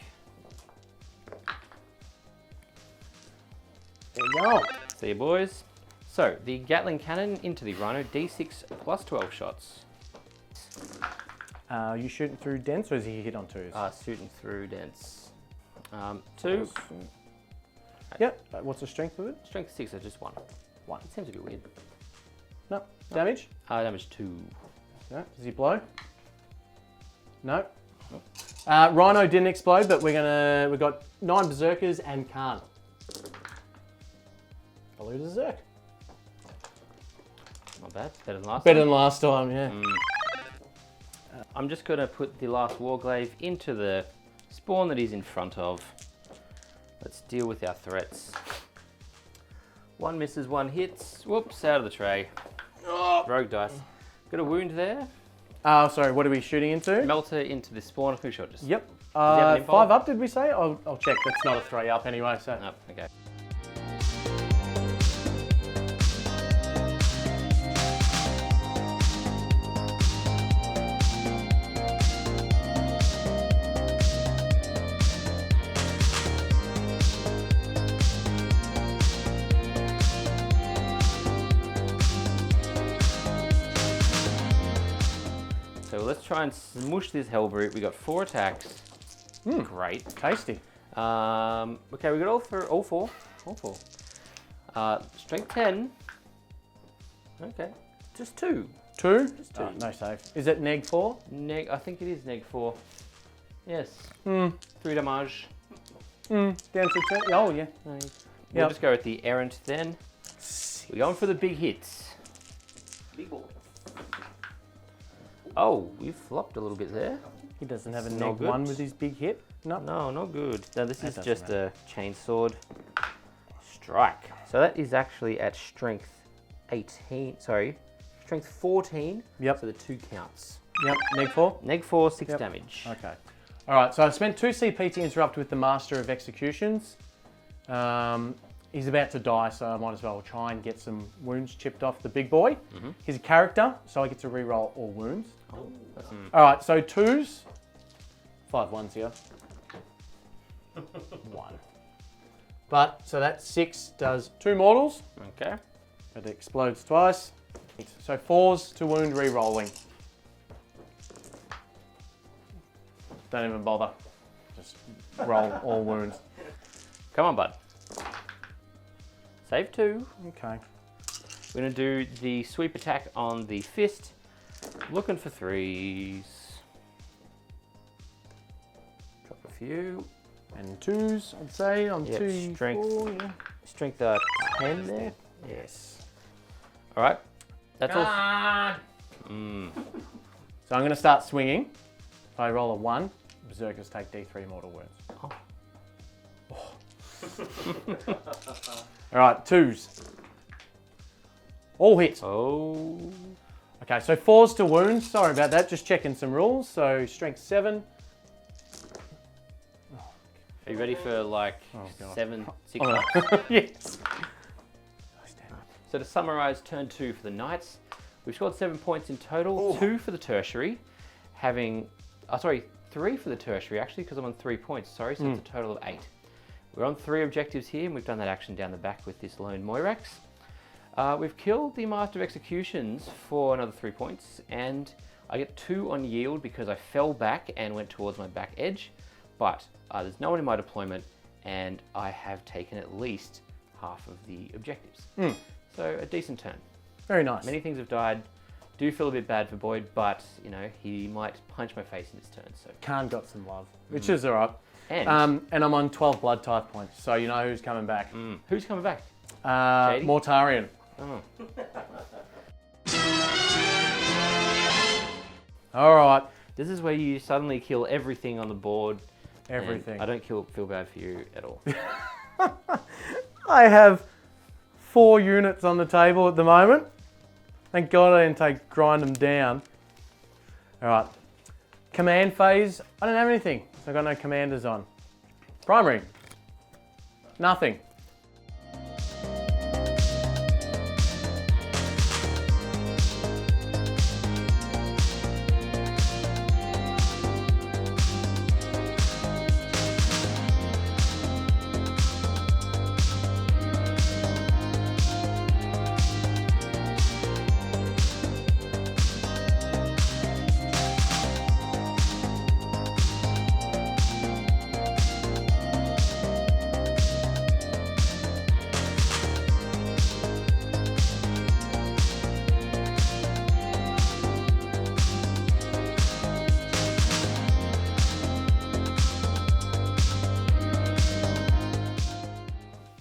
There you go. See you, boys. So, the Gatling cannon into the Rhino, D6 + 12 shots. You shooting through dents, or is he hit on 2s? Shooting through dents. 2. Yep. What's the strength of it? Strength 6 or just 1? 1. It seems to be weird. No. Damage? Damage 2. No. Does he blow? No. Rhino didn't explode, but we've got 9 berserkers and Khan. I'll lose a Zerk. Not bad. Better than last Better time. than last time, yeah. I'm just going to put the last Warglaive into the spawn that he's in front of. Let's deal with our threats. 1 misses, 1 hits. Whoops, out of the tray. Oh. Rogue dice. Got a wound there. Oh, sorry, what are we shooting into? Melter into the spawn. Who shot just? Yep. have an 5 up, did we say? I'll check. That's not a 3 up anyway, so. Oh, okay. try and smush this Hellbrute. We got 4 attacks. Great. Tasty. Okay, we got all four. Strength 10. Okay, just 2. 2? Just 2. Oh, no save. Is it neg 4? I think it is neg 4. Yes. 3 damage. Down to 10. Oh, yeah. We'll just go with the errant then. We're going for the big hits. Big boy. Oh, we flopped a little bit there. He doesn't have a It's not neg good. 1 with his big hit. No. No, not good. No, this is doesn't just a chain sword. Strike. So that is actually at strength 18. Sorry, strength 14. Yep. So the 2 counts. Yep. Neg 4? Neg 4, 6 damage. Okay. All right, so I've spent 2 CP to interrupt with the Master of Executions. He's about to die, so I might as well try and get some wounds chipped off the big boy. He's a character, so I get to re-roll all wounds. All right, so 2s. 5 1s here. 1. But, so that 6 does 2 mortals. Okay. It explodes twice. So 4s to wound re-rolling. Don't even bother. Just roll all wounds. Come on, bud. Save 2. Okay. We're going to do the sweep attack on the fist. Looking for 3s. Drop a few. And 2s, I'd say, on Yep, 2, strength. 4, yeah. Strength 10 there. Yes. All right. That's all. So I'm going to start swinging. If I roll a 1, Berserkers take D3 mortal wounds. All right, 2s. All hits. Oh. Okay, so 4s to wounds. Sorry about that. Just checking some rules. So strength 7. Are you ready for like God. 7, 6? Yes. So to summarise, turn 2 for the Knights. We've scored 7 points in total. 2 for the tertiary, having, 3 for the tertiary actually, because I'm on 3 points. Sorry, so it's a total of 8. We're on 3 objectives here, and we've done that action down the back with this lone Moirax. We've killed the Master of Executions for another 3 points, and I get 2 on yield because I fell back and went towards my back edge. But there's no one in my deployment, and I have taken at least half of the objectives. So a decent turn. Very nice. Many things have died. Do feel a bit bad for Boyd, but you know he might punch my face in this turn. So Khan got some love, which is all right. and And I'm on 12 blood type points, so you know who's coming back. who's coming back? Shady? Mortarion. Oh. All right. This is where you suddenly kill everything on the board. and Everything. I don't feel bad for you at all. I have 4 units on the table at the moment. Thank God I didn't grind them down. All right. Command phase. I don't have anything. So I've got no commanders on. Primary. Nothing.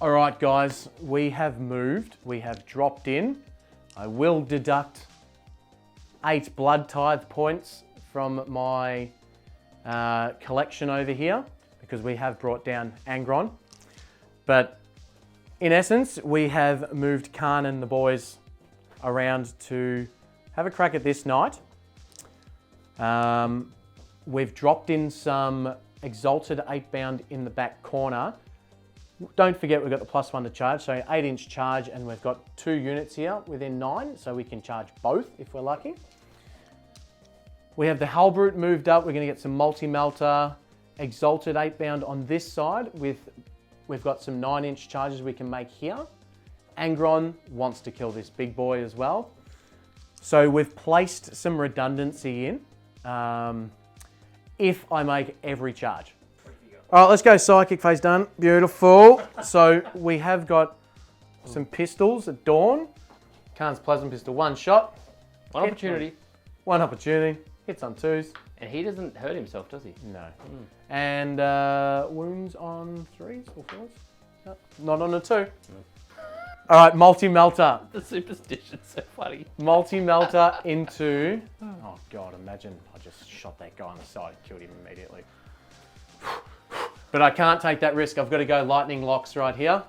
All right, guys, we have moved. We have dropped in. I will deduct 8 blood tithe points from my collection over here because we have brought down Angron. But in essence, we have moved Khan and the boys around to have a crack at this night. We've dropped in some Exalted 8-bound in the back corner. Don't forget we've got the +1 to charge, so 8-inch charge, and we've got 2 units here within 9, so we can charge both if we're lucky. We have the Hellbrute moved up. We're going to get some multi-melter, Exalted 8-bound on this side. We've got some 9-inch charges we can make here. Angron wants to kill this big boy as well. So we've placed some redundancy in. if I make every charge. All right, let's go. Psychic phase done. Beautiful. So we have got some pistols at dawn. Khan's plasma pistol, one shot. One opportunity. One opportunity. Hits on 2s. And he doesn't hurt himself, does he? No. And wounds on 3s or 4s? No, not on a 2. All right, multi-melter. The superstition's so funny. Multi-melter into... Oh, God, imagine I just shot that guy on the side and killed him immediately. But I can't take that risk. I've got to go lightning locks right here.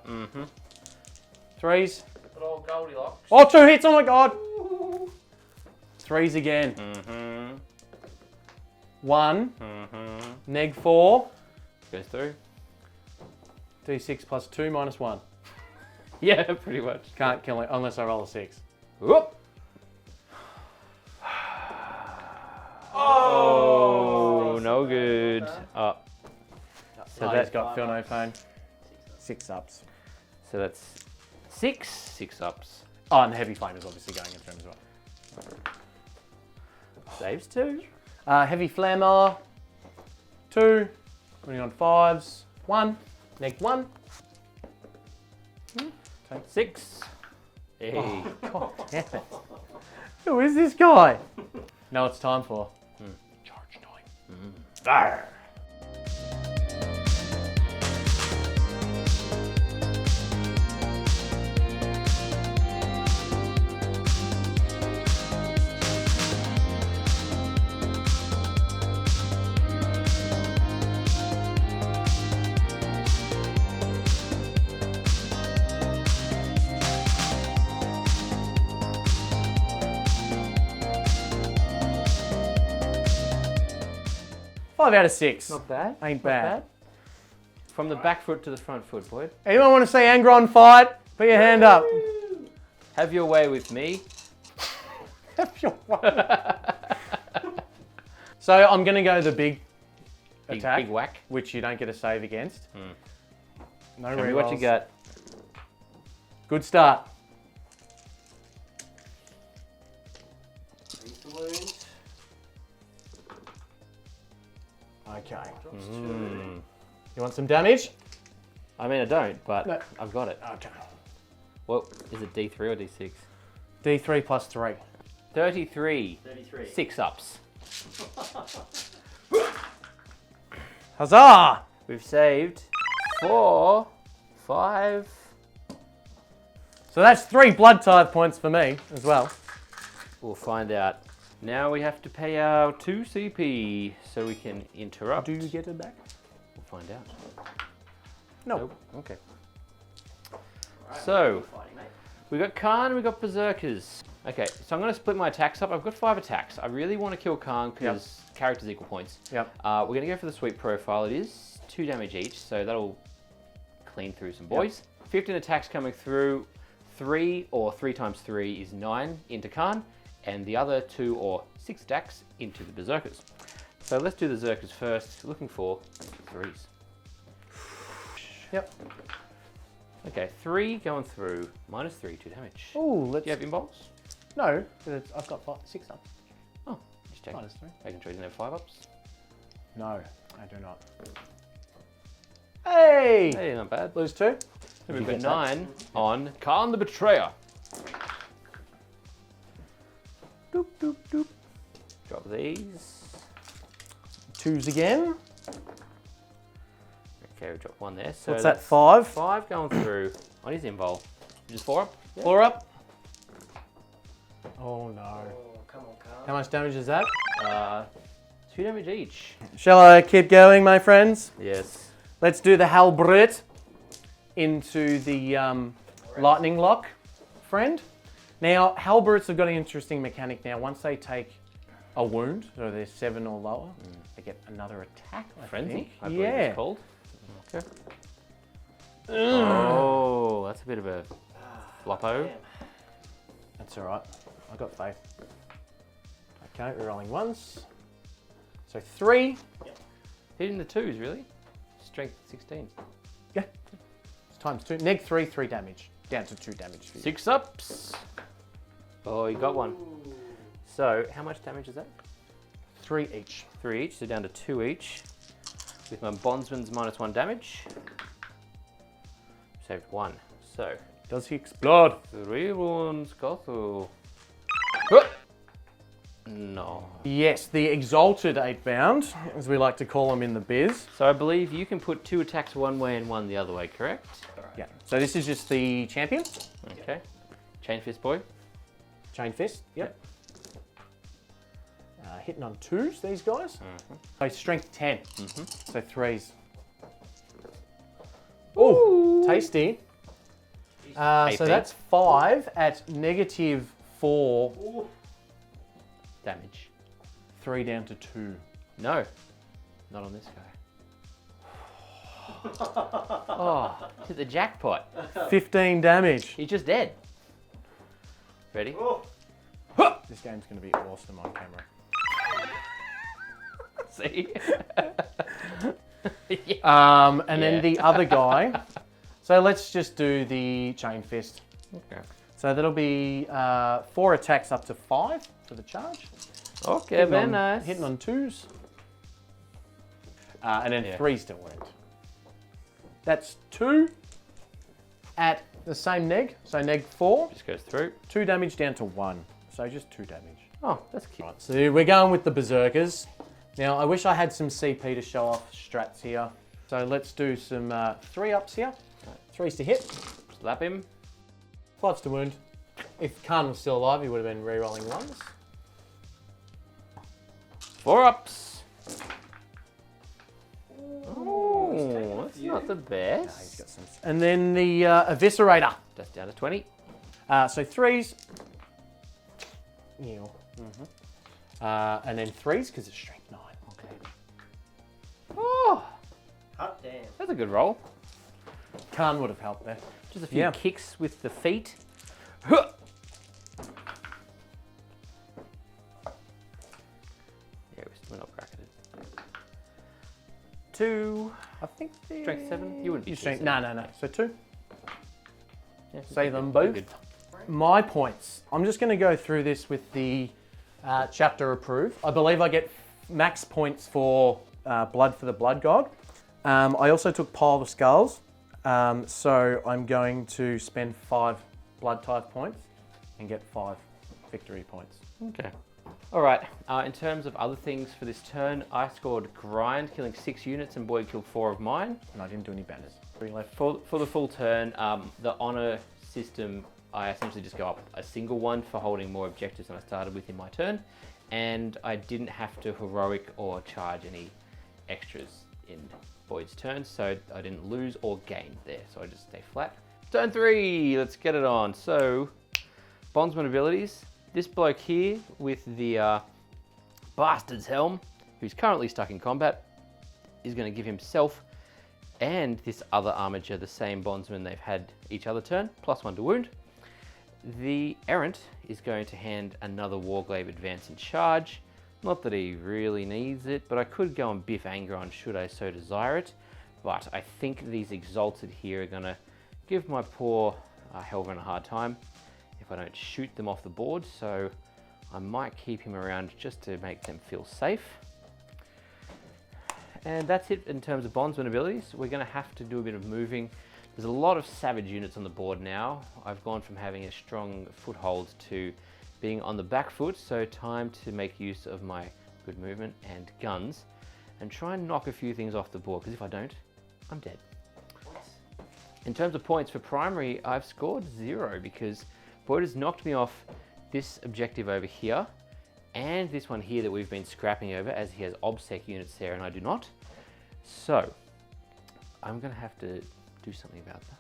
3s. Good old Goldilocks. Oh, 2 hits, oh my God. 3s again. 1. Neg 4. Goes through. D6 plus 2 minus 1. Yeah, pretty much. Can't kill it unless I roll a 6. Whoop. Oh, no good. Up. So he's got Phil no phone. 6 ups. So that's 6 ups. Oh, and the heavy flame is obviously going into him as well. Saves 2. Heavy flammer. 2. Running on 5s. 1. Neg 1. Take 6. Hey. God damn it. Who is this guy? Know what it's time for? Charge time. Arr. Five out of 6. Not bad. Ain't Not bad. From the back foot to the front foot, Boyd. Anyone want to see Angron fight? Put your hand up. Have your way with me. So I'm going to go the big attack, Big whack. which you don't get a save against. No Tell me what you rerolls. got. Good start. Three's the wound. Okay. Drops 2. You want some damage? I mean, I don't, but No. I've got it. Okay. Well, is it D3 or D6? D3 plus 3. 33. 33. 6 ups. Huzzah! We've saved 4, 5. So that's 3 blood tithe points for me as well. We'll find out. Now we have to pay our 2 CP so we can interrupt. Do you get it back? We'll find out. No. Nope. Okay. So, we got Khan and we got Berserkers. Okay, so I'm going to split my attacks up. I've got 5 attacks. I really want to kill Khan because characters equal points. Yep. We're going to go for the sweep profile. It is 2 damage each, so that'll clean through some boys. 15 attacks coming through. 3 or 3 times 3 is 9 into Khan, and the other 2 or 6 attacks into the Berserkers. So let's do the Berserkers first. Looking for 3s. Yep. Okay, 3 going through. Minus 3, 2 damage. Ooh, let's... Do you have involves? No, I've got 6 ups. Oh, just checking. Minus 3. Making sure you didn't have 5 ups. No, I do not. Hey! Hey, not bad. Lose 2. We've got 9 on Khan the Betrayer. Doop, doop, doop. Drop these. 2s again. Okay, we dropped 1 there. So What's that, that's 5? 5 going through on his invul. Just 4 up? Yeah. 4 up. Oh no. Oh, come on, Carl. How much damage is that? 2 damage each. Shall I keep going, my friends? Yes. Let's do the Halbert into the lightning lock, friend. Now, Halberts have got an interesting mechanic now. Once they take a wound, so they're 7 or lower, they get another attack, I Frenzy, think. I believe Yeah. it's called. Okay. Oh, that's a bit of a floppo. That's all right. I got faith. Okay, we're rolling once. So 3. Hitting the 2s, really? Strength 16. Yeah. It's times 2. Neg 3, 3 damage. Down to 2 damage for you. 6 ups. Oh, you got 1. So, how much damage is that? 3 each. 3 each, so down to 2 each. With my bondsman's -1 damage. Saved 1. So, Does he explode? 3 wounds go through. No. Yes, the exalted 8-bound, as we like to call them in the biz. So I believe you can put 2 attacks one way and 1 the other way, correct? Yeah. So this is just the champion. Okay. Chain fist boy. Chain fist. Yep. Hitting on 2s, these guys. So strength 10. So 3s. Oh, tasty. So that's 5 at -4. Damage. 3 down to 2. No. Not on this guy. Oh, hit the jackpot. 15 damage. He's just dead. Ready? This game's going to be awesome on camera. See? And then the other guy. So let's just do the chain fist. Okay. So that'll be 4 attacks up to 5 for the charge. Okay, very nice. Hitting on 2s. And then 3s to wound. That's 2 at the same neg. So neg 4. Just goes through. 2 damage down to 1. So just 2 damage. Oh, that's cute. Right, so we're going with the berserkers. Now I wish I had some CP to show off strats here. So let's do some 3-ups here. 3s to hit. Slap him. 5s to wound. If Khan was still alive, he would have been re-rolling 1s. 4 ups. Oh, that's not the best. He's got some. And then the eviscerator. That's down to 20. So 3s. And then 3s because it's strength 9. Okay. Oh, Hot damn. that's a good roll. Khan would have helped there. Just a few kicks with the feet. Yeah, we're not bracketed. 2. I think Strength 7. You wouldn't be strength. seven. No. So 2. Yeah, Say them very both. good. My points. I'm just going to go through this with the chapter approve. I believe I get max points for blood for the blood god. I also took pile of skulls. So I'm going to spend 5 blood type points and get 5 victory points. Okay. All right. In terms of other things for this turn, I scored grind, killing 6 units, and Boyd killed 4 of mine. And I didn't do any banners. 3 left. For the full turn, the honor system, I essentially just go up a single one for holding more objectives than I started with in my turn, and I didn't have to heroic or charge any extras in Boyd's turn, so I didn't lose or gain there, so I just stay flat. Turn 3, let's get it on. So, bondsman abilities. This bloke here with the bastard's helm, who's currently stuck in combat, is going to give himself and this other armature the same bondsman they've had each other turn, +1 to wound. The errant is going to hand another warglaive advance in charge. Not that he really needs it, but I could go and biff Angron should I so desire it. But I think these exalted here are going to give my poor Helverin a hard time if I don't shoot them off the board, so I might keep him around just to make them feel safe. And that's it in terms of bondsman abilities. We're going to have to do a bit of moving. There's a lot of savage units on the board now. I've gone from having a strong foothold to being on the back foot, so time to make use of my good movement and guns and try and knock a few things off the board, because if I don't, I'm dead. In terms of points for primary, I've scored 0 because Boyd has knocked me off this objective over here and this one here that we've been scrapping over, as he has obsec units there and I do not. So I'm going to have to do something about that.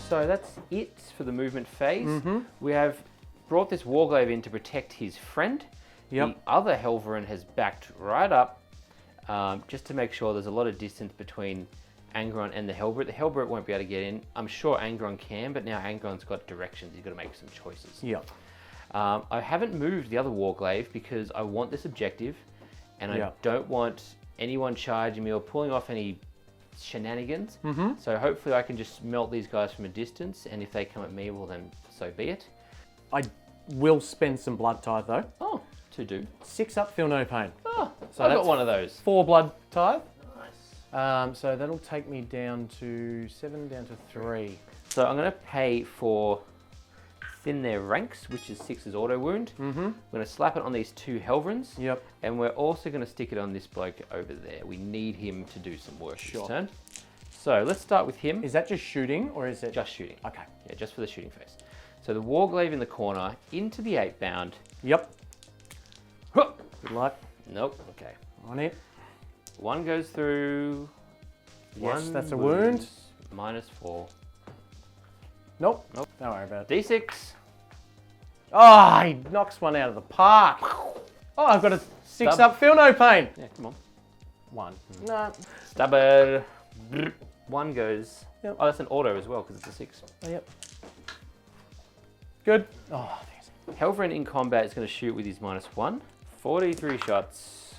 So that's it for the movement phase. We have brought this warglaive in to protect his friend. The other Helverin has backed right up just to make sure there's a lot of distance between Angron and the Hellbrute. The Hellbrute won't be able to get in. I'm sure Angron can, but now Angron's got directions. He's got to make some choices. I haven't moved the other warglaive because I want this objective and I don't want anyone charging me or pulling off any shenanigans. So hopefully I can just melt these guys from a distance, and if they come at me, well then so be it. I will spend some blood tithe though. Oh, to do. 6 up, feel no pain. Oh, So I've got that's one of those. 4 blood tithe. Nice. So that'll take me down to 7, down to 3. So I'm going to pay for thin their ranks, which is 6's auto wound. I'm going to slap it on these 2 Helverins. Yep. And we're also going to stick it on this bloke over there. We need him to do some work this turn. So let's start with him. Is that just shooting or is it? Just shooting. Okay. Yeah, just for the shooting phase. So the Warglaive in the corner, into the 8-bound. Yep. Huh. Good luck. Nope. Okay. On it. 1 goes through. Yes, 1 that's a wound. -4. Nope. Nope. Don't worry about it. D6. Oh, he knocks one out of the park. Oh, I've got a 6 Stub. up, feel no pain. Yeah, come on. 1. No. Stubber. 1 goes. Yep. Oh, that's an auto as well because it's a 6. Oh, yep. Good. Oh, thanks. Helverin in combat is going to shoot with his -1. 43 shots.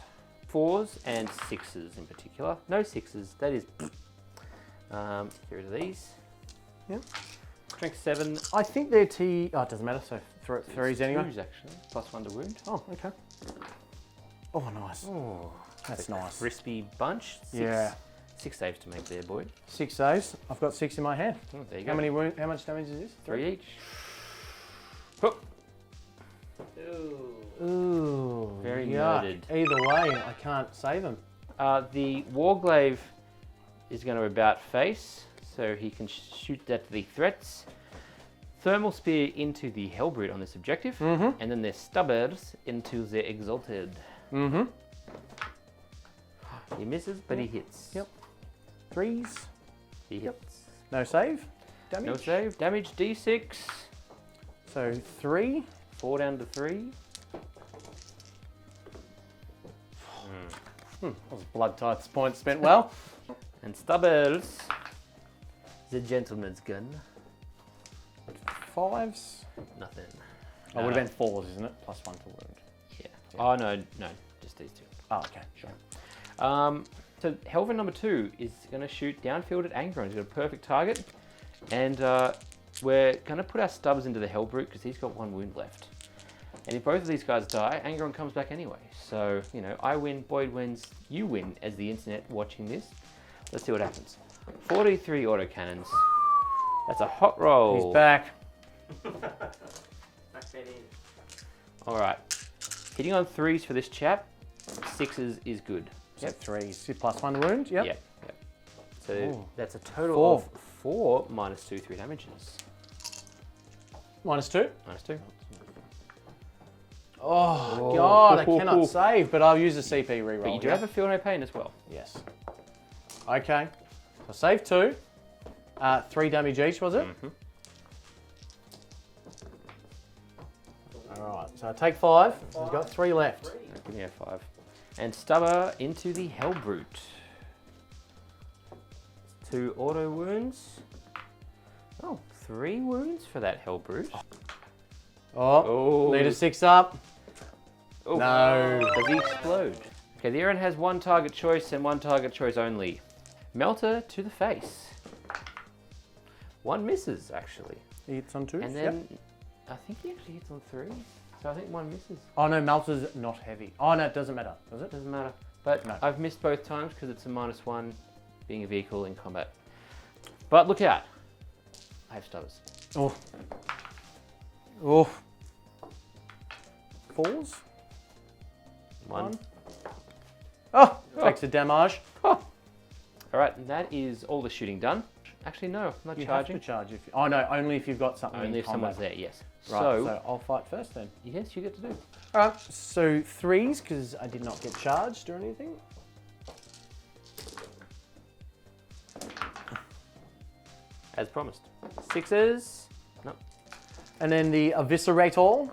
4s and 6s in particular. No 6s. That is. Get rid of these. Yep. Strength 7. I think they're T. Oh, it doesn't matter. So 3s anyway. 2s actually. +1 to wound. Oh, okay. Oh, nice. Oh, That's nice. crispy bunch. 6, Yeah. 6 saves to make there, boy. 6 saves. I've got 6 in my hand. Oh, there you How go. many wound? How much damage is this? 3 each. Huh. Ooh. Very yuck. murdered. Either way, I can't save him. The Warglaive is going to about face, so he can shoot at the threats. Thermal Spear into the Hellbrute on this objective, and then their Stubbers into the Exalted. He misses, but he hits. Yep. 3s. He hits. No save. Damage. No save. Damage D6. So 3. 4 down to 3. That was blood tithe points spent well. And Stubbers. The Gentleman's Gun. 5s. Nothing. Oh, it would have been 4s, isn't it? +1 to wound. Yeah. Oh, no, just these 2. Oh, okay, sure. So Helver number 2 is going to shoot downfield at Angron. He's got a perfect target. And we're going to put our Stubbs into the Hellbrute because he's got 1 wound left. And if both of these guys die, Angron comes back anyway. So, you know, I win, Boyd wins, you win as the internet watching this. Let's see what happens. 43 autocannons. That's a hot roll. He's back. Alright. Hitting on 3s for this chap. 6s is good. So 3s. +1 to wound. Yep. Yep. So Ooh. that's a total 4. of 4 -2, 3 damages. -2. -2. Oh, God, I cannot save, but I'll use a CP reroll. But you do have a feel no pain as well. Yes. Okay. So save 2. 3 damage each, was it? Alright, so I take 5. I've got 3 left. Give me a 5. And Stubber into the Hellbrute. 2 auto wounds. Oh, 3 wounds for that Hellbrute. Oh, need a 6 up. Oh. No. Does he explode? Okay, the Aaron has 1 target choice and 1 target choice only. Melter to the face. 1 misses, actually. He hits on 2s. And then, I think he actually hits on 3. So I think 1 misses. Oh no, Melter's not heavy. Oh no, it doesn't matter, does it? Doesn't matter. But No. I've missed both times because it's a -1 being a vehicle in combat. But look out. I have Stubbers. Oh. Oh. 4s. 1. Oh, takes a damage. Oh. Alright, and that is all the shooting done. Actually, no, I'm not You charging. have to charge if. Oh no, only if you've got something. Only in if someone's combat. there, yes. Right, so I'll fight first then. Yes, you get to do. Alright, so 3s because I did not get charged or anything. As promised. 6s. No. And then the Eviscerator.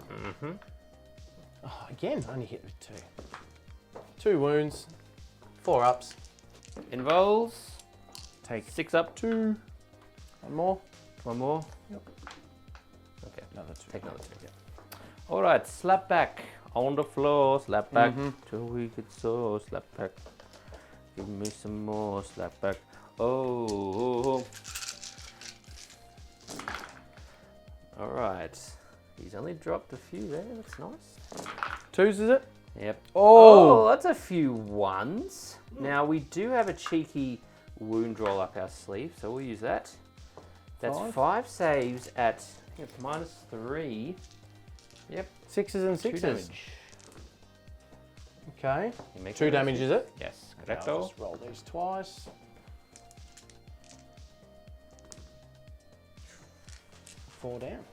Oh, again, only hit with 2. 2 wounds, 4 ups. Involves. Take 6 up. 2. 1 more. 1 more. Yep. Okay. Another 2. Take another 2. Yeah. Alright, slap back on the floor, slap back till we get so slap back. Give me some more slap back Oh. All right. He's only dropped a few there. That's nice. 2s, is it? Yep. Oh. That's a few 1s. Now, we do have a cheeky wound roll up our sleeve, so we'll use that. That's 5 saves at, I think it's -3. Yep. 6s and 2 6s. damage. Okay. You make 2 it damage, is it? Yes, Okay, correcto. I'll just roll these twice. 4 down.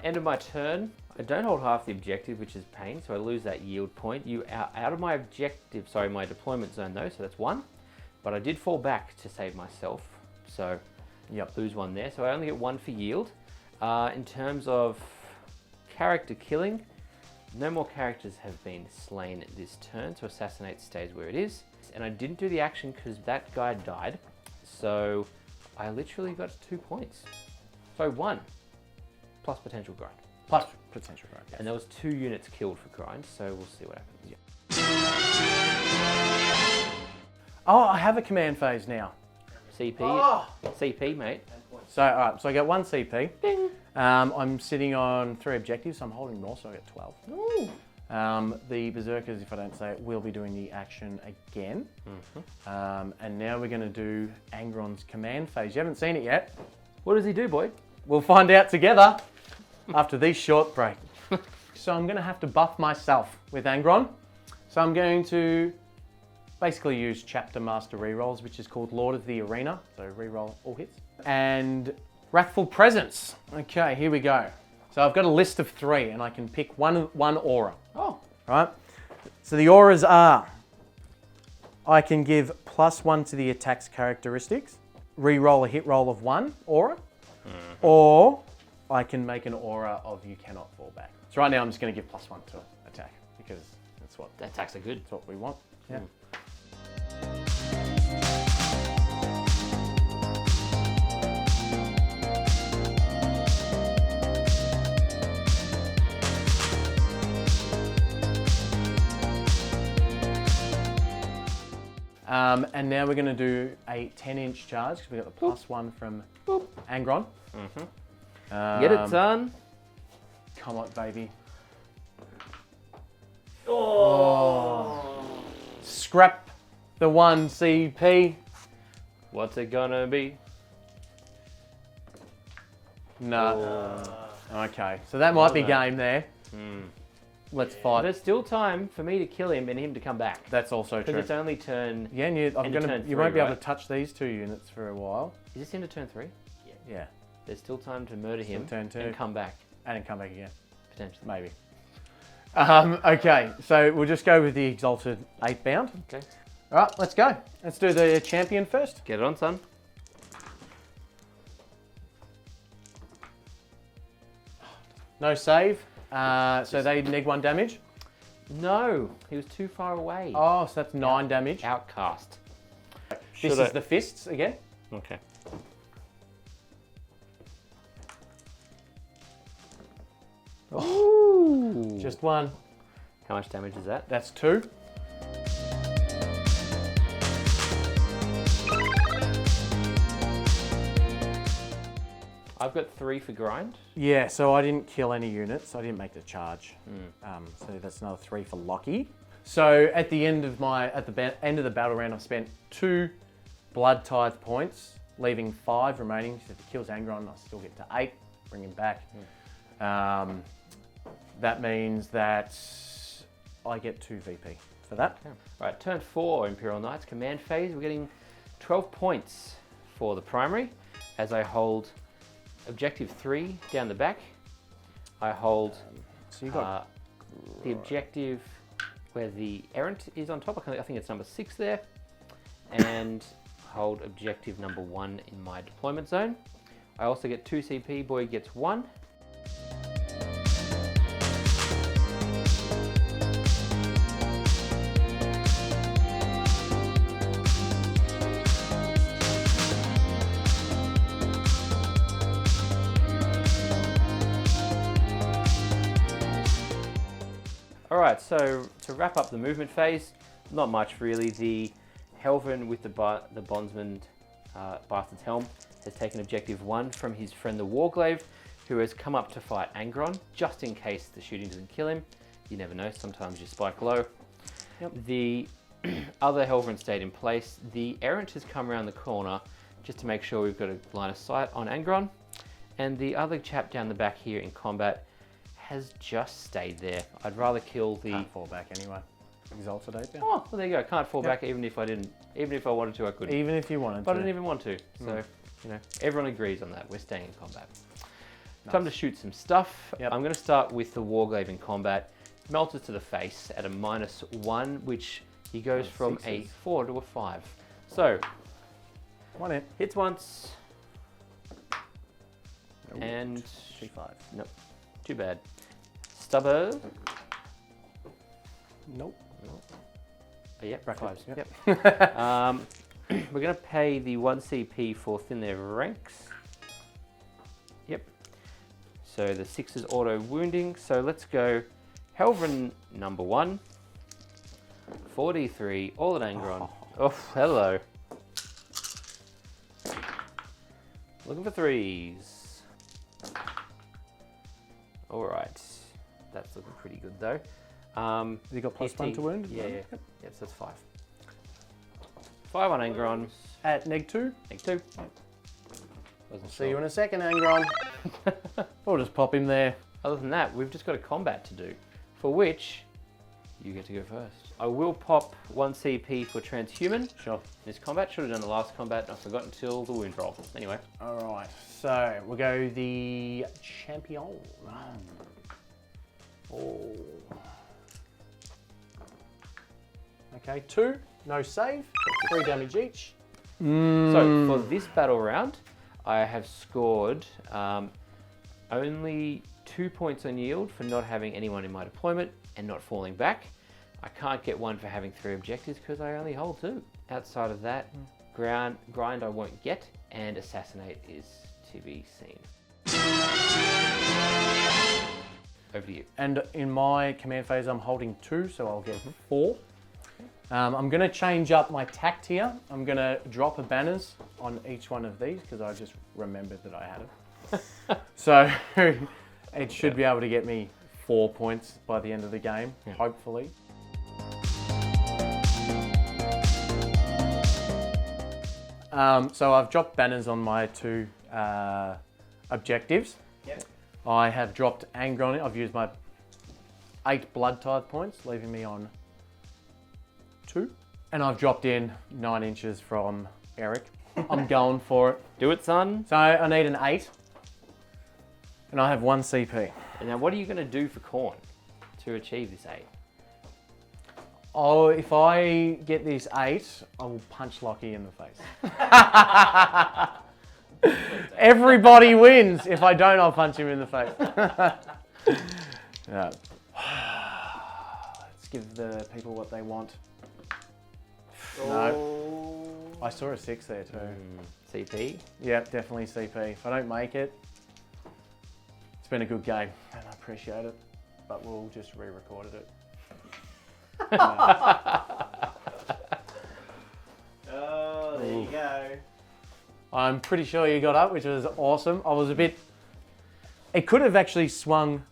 End of my turn. I don't hold half the objective, which is pain, so I lose that yield point. You are out of my objective, sorry, my deployment zone though, so that's 1. But I did fall back to save myself, so lose 1 there. So I only get 1 for yield. In terms of character killing, no more characters have been slain this turn, so assassinate stays where it is. And I didn't do the action because that guy died, so I literally got 2 points. So 1 plus potential grind. Plus potential grind. Yes. And there was 2 units killed for grind, so we'll see what happens. Oh, I have a command phase now. CP, CP, mate. So, all right, so I get 1 CP. Ding. I'm sitting on 3 objectives, so I'm holding more, so I get 12. Ooh. The Berserkers, if I don't say it, will be doing the action again. And now we're going to do Angron's command phase. You haven't seen it yet. What does he do, boy? We'll find out together after these short breaks. So I'm going to have to buff myself with Angron. So I'm going to basically use Chapter Master rerolls, which is called Lord of the Arena. So reroll all hits. And Wrathful Presence. Okay, here we go. So I've got a list of 3 and I can pick one aura. Oh. Right? So the auras are, I can give +1 to the attack's characteristics, reroll a hit roll of 1 aura, or I can make an aura of you cannot fall back. So right now I'm just going to give +1 to attack because that's what Attacks are good. that's what we want. Yeah. And now we're going to do a 10-inch charge because we got the +1 from Angron. Get it done. Come on, baby. Scrap the 1 CP. What's it gonna be? No. Okay, so that might be game there. Let's fight. There's still time for me to kill him and him to come back. That's also Because true. it's only turn... Yeah, and you won't be able to touch these 2 units for a while. Is this into turn 3? Yeah. There's still time to murder him turn 2. and come back, And then come back again. potentially. Maybe. Okay, so we'll just go with the Exalted 8 bound. Okay. All right, let's go. Let's do the champion first. Get it on, son. No save. So they neg 1 damage. No, he was too far away. Oh, so that's 9 damage. Outcast. This is the fists again. Okay. Ooh. Just 1. How much damage is that? That's 2. I've got 3 for grind. Yeah, so I didn't kill any units. I didn't make the charge. So that's another 3 for Lockie. So at the end of end of the battle round, I've spent 2 blood tithe points, leaving 5 remaining. So if he kills Angron, I still get to 8. Bring him back. That means that I get 2 VP for that. Okay. Right, turn 4, Imperial Knights, command phase. We're getting 12 points for the primary as I hold objective 3 down the back. I hold So you got the objective where the errant is on top. I think it's number 6 there. And hold objective number 1 in my deployment zone. I also get 2 CP, boy gets 1. Alright, so to wrap up the movement phase, not much really. The Helven with the bondsman Bastard's Helm, has taken objective 1 from his friend the Warglaive, who has come up to fight Angron, just in case the shooting doesn't kill him. You never know, sometimes you spike low. Yep. The other Helvrin stayed in place. The Errant has come around the corner just to make sure we've got a line of sight on Angron. And the other chap down the back here in combat has just stayed there. I'd rather kill the... Can't fall back anyway. Exalted 8 down. Oh, well there you go. Can't fall back even if I didn't. Even if I wanted to, I couldn't. Even if you wanted But I to. didn't even want to. So, you know, everyone agrees on that. We're staying in combat. Time to shoot some stuff. Yep. I'm going to start with the Warglaive in combat. Melted to the face at a -1, which he goes from a 4 to a 5. So, 1 hit. hits once. And 2-5. nope, too bad. Stubber. Nope. Oh, yep, Brackets, 5s. yep. Yep. We're going to pay the 1 CP for thin their ranks. Yep. So the 6 is auto wounding. So let's go Helvrin number 1. 4d3, all at Angron. Oh, hello. Looking for 3s. Alright. That's looking pretty good though. Has he got +1 to wound? Yeah, yeah. Yep, so that's 5. 5 on Angron. At -2. -2. Wasn't See you in a second, Angron. We'll just pop him there. Other than that, we've just got a combat to do, for which you get to go first. I will pop 1 CP for transhuman. Sure. This combat should have done the last combat, and I forgot until the wound roll. Anyway. All right. So we'll go the champion. Oh. Okay, 2. No save. 3 damage each. So for this battle round, I have scored only 2 points on yield for not having anyone in my deployment and not falling back. I can't get 1 for having 3 objectives because I only hold 2. Outside of that, grind I won't get, and assassinate is to be seen. Over to you. And in my command phase, I'm holding 2, so I'll get 4. I'm going to change up my tact here. I'm going to drop a banners on each one of these because I just remembered that I had them. So it should be able to get me 4 points by the end of the game, hopefully. So I've dropped banners on my 2 objectives. Yep. I have dropped Angron. I've used my 8 blood tithe points, leaving me on 2. And I've dropped in 9 inches from Eric. I'm going for it. Do it, son. So I need an 8. And I have 1 CP. And now what are you going to do for Khorne to achieve this 8? Oh, if I get this 8, I will punch Lockie in the face. Everybody wins. If I don't, I'll punch him in the face. Yeah. Let's give the people what they want. No. I saw a 6 there too. CP? Yeah, definitely CP. If I don't make it, it's been a good game and I appreciate it, but we'll just re-recorded it. Oh, there you go. I'm pretty sure you got up, which was awesome. I was a bit... It could have actually swung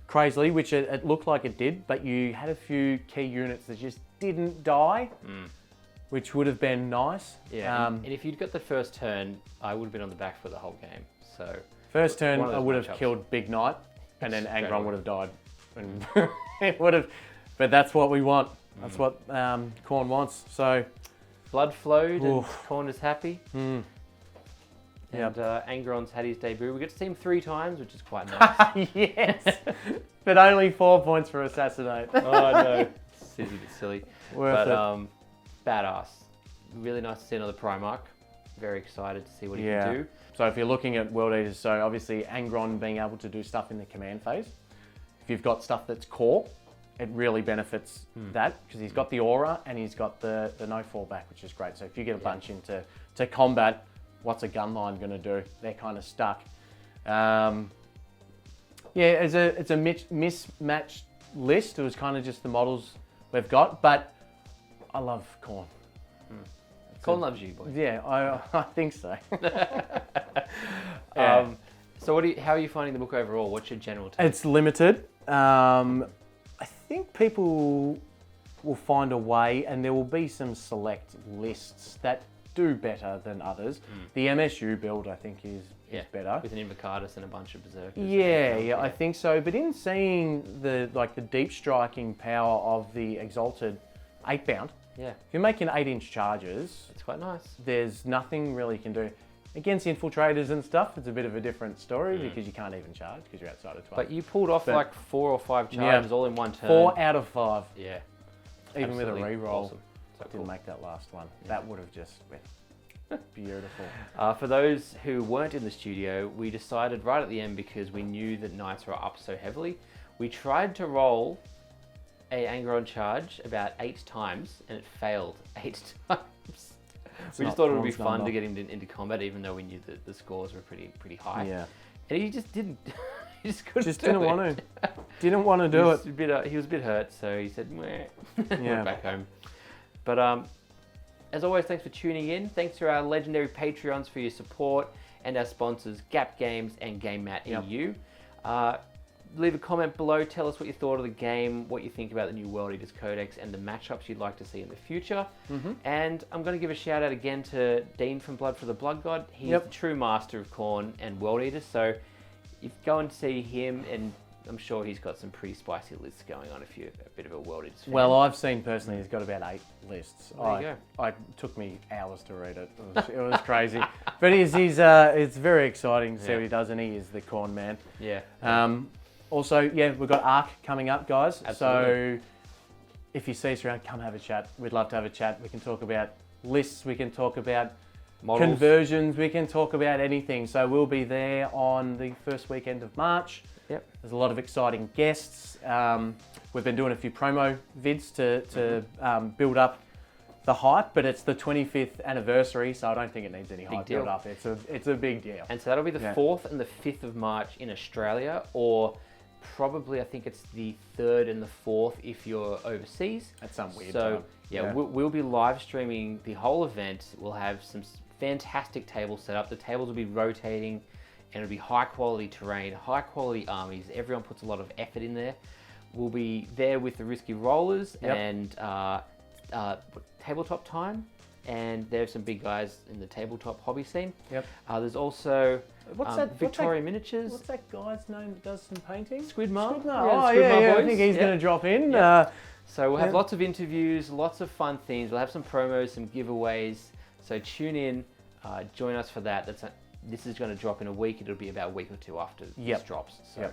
crazily, which it looked like it did, but you had a few key units that just didn't die, which would have been nice. Yeah, and if you'd got the first turn, I would have been on the back for the whole game. So first turn, one of I those would have matchups. killed Big Knight, and then Straight Angron away. would have died. And it would have... But that's what we want. That's what Khorne wants. So, blood flowed and Oof. Khorne is happy. And Angron's had his debut. We get to see him 3 times, which is quite nice. yes, but only 4 points for assassinate. Oh, I know. Silly but silly. Worth But badass. Really nice to see another Primarch. Very excited to see what he can do. So if you're looking at World Eaters, so obviously Angron being able to do stuff in the command phase. If you've got stuff that's core, it really benefits that because he's got the aura and he's got the no fallback, which is great. So if you get a bunch into combat, what's a gun line going to do? They're kind of stuck. Yeah, it's a mismatched list. It was kind of just the models we've got, but I love Khorne. Colin loves you, boy. Yeah, I think so. So how are you finding the book overall? What's your general take? It's limited. I think people will find a way, and there will be some select lists that do better than others. The MSU build, I think, is better. With an Invocatus and a bunch of Berserkers. Yeah, I think so. But in seeing the deep striking power of the Exalted 8-bound, if you're making 8-inch charges, it's quite nice. There's nothing really you can do. Against infiltrators and stuff, it's a bit of a different story because you can't even charge because you're outside of 12. But you pulled off like 4 or 5 charges all in one turn. 4 out of 5. Yeah. Even Absolutely with a reroll. awesome. So Didn't make that last one. That would have just been beautiful. For those who weren't in the studio, we decided right at the end, because we knew that Knights were up so heavily, we tried to roll a Angron charge about 8 times, and it failed 8 times. We just thought it would be fun to get into combat, even though we knew that the scores were pretty high. Yeah. And he just didn't. He just couldn't. Just didn't want to. Didn't want to do it. He was a bit hurt, so he said, "Meh." Yeah. Went back home. But as always, thanks for tuning in. Thanks to our legendary Patreons for your support, and our sponsors, Gap Games and Game Mat EU. Leave a comment below. Tell us what you thought of the game, what you think about the new World Eaters Codex, and the matchups you'd like to see in the future. And I'm going to give a shout out again to Dean from Blood for the Blood God. He's the true master of Khorne and World Eaters. So you go and see him, and I'm sure he's got some pretty spicy lists going on if you're a bit of a World Eaters fan. Well, I've seen personally he's got about 8 lists. There you go. It took me hours to read it. It was crazy. But it's very exciting to see what he does, and he is the Khorne man. Yeah. Also, we've got ARC coming up, guys. Absolutely. So if you see us around, come have a chat. We'd love to have a chat. We can talk about lists. We can talk about Models. conversions. We can talk about anything. So we'll be there on the first weekend of March. Yep. There's a lot of exciting guests. We've been doing a few promo vids to build up the hype, but it's the 25th anniversary, so I don't think it needs any hype build up. It's a big deal. And so that'll be the 4th and the 5th of March in Australia, or probably I think it's the 3rd and the 4th if you're overseas. That's some weird time. Yeah. We'll be live streaming the whole event. We'll have some fantastic tables set up. The tables will be rotating, and it'll be high quality terrain, high quality armies. Everyone puts a lot of effort in there. We'll be there with the Risky Rollers and tabletop time, and there's some big guys in the tabletop hobby scene. There's also Victoria Miniatures. What's that guy's name that does some painting? Squidmar. Yeah, I think he's going to drop in. So we'll have lots of interviews, lots of fun things. We'll have some promos, some giveaways. So tune in, join us for that. This is going to drop in a week. It'll be about a week or 2 after this drops. So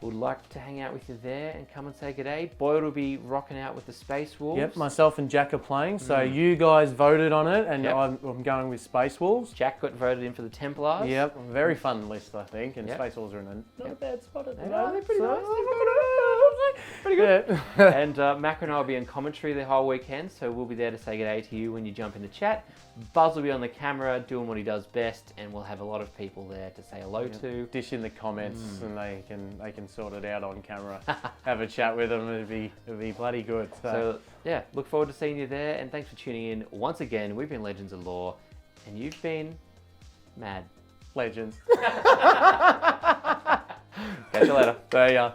would like to hang out with you there and come and say good day. Boyd will be rocking out with the Space Wolves. Yep, myself and Jack are playing. So you guys voted on it, and I'm going with Space Wolves. Jack got voted in for the Templars. Yep, very fun list, I think. And Space Wolves are in not a bad spot at the moment. They're pretty nice. Pretty good. And Mac and I will be in commentary the whole weekend, so we'll be there to say good day to you when you jump in the chat. Buzz will be on the camera doing what he does best, and we'll have a lot of people there to say hello to. Dish in the comments, and they can sort it out on camera. Have a chat with them. It'll be bloody good. So look forward to seeing you there, and thanks for tuning in once again. We've been Legends of Lore, and you've been mad. Legends. Catch you later. There ya.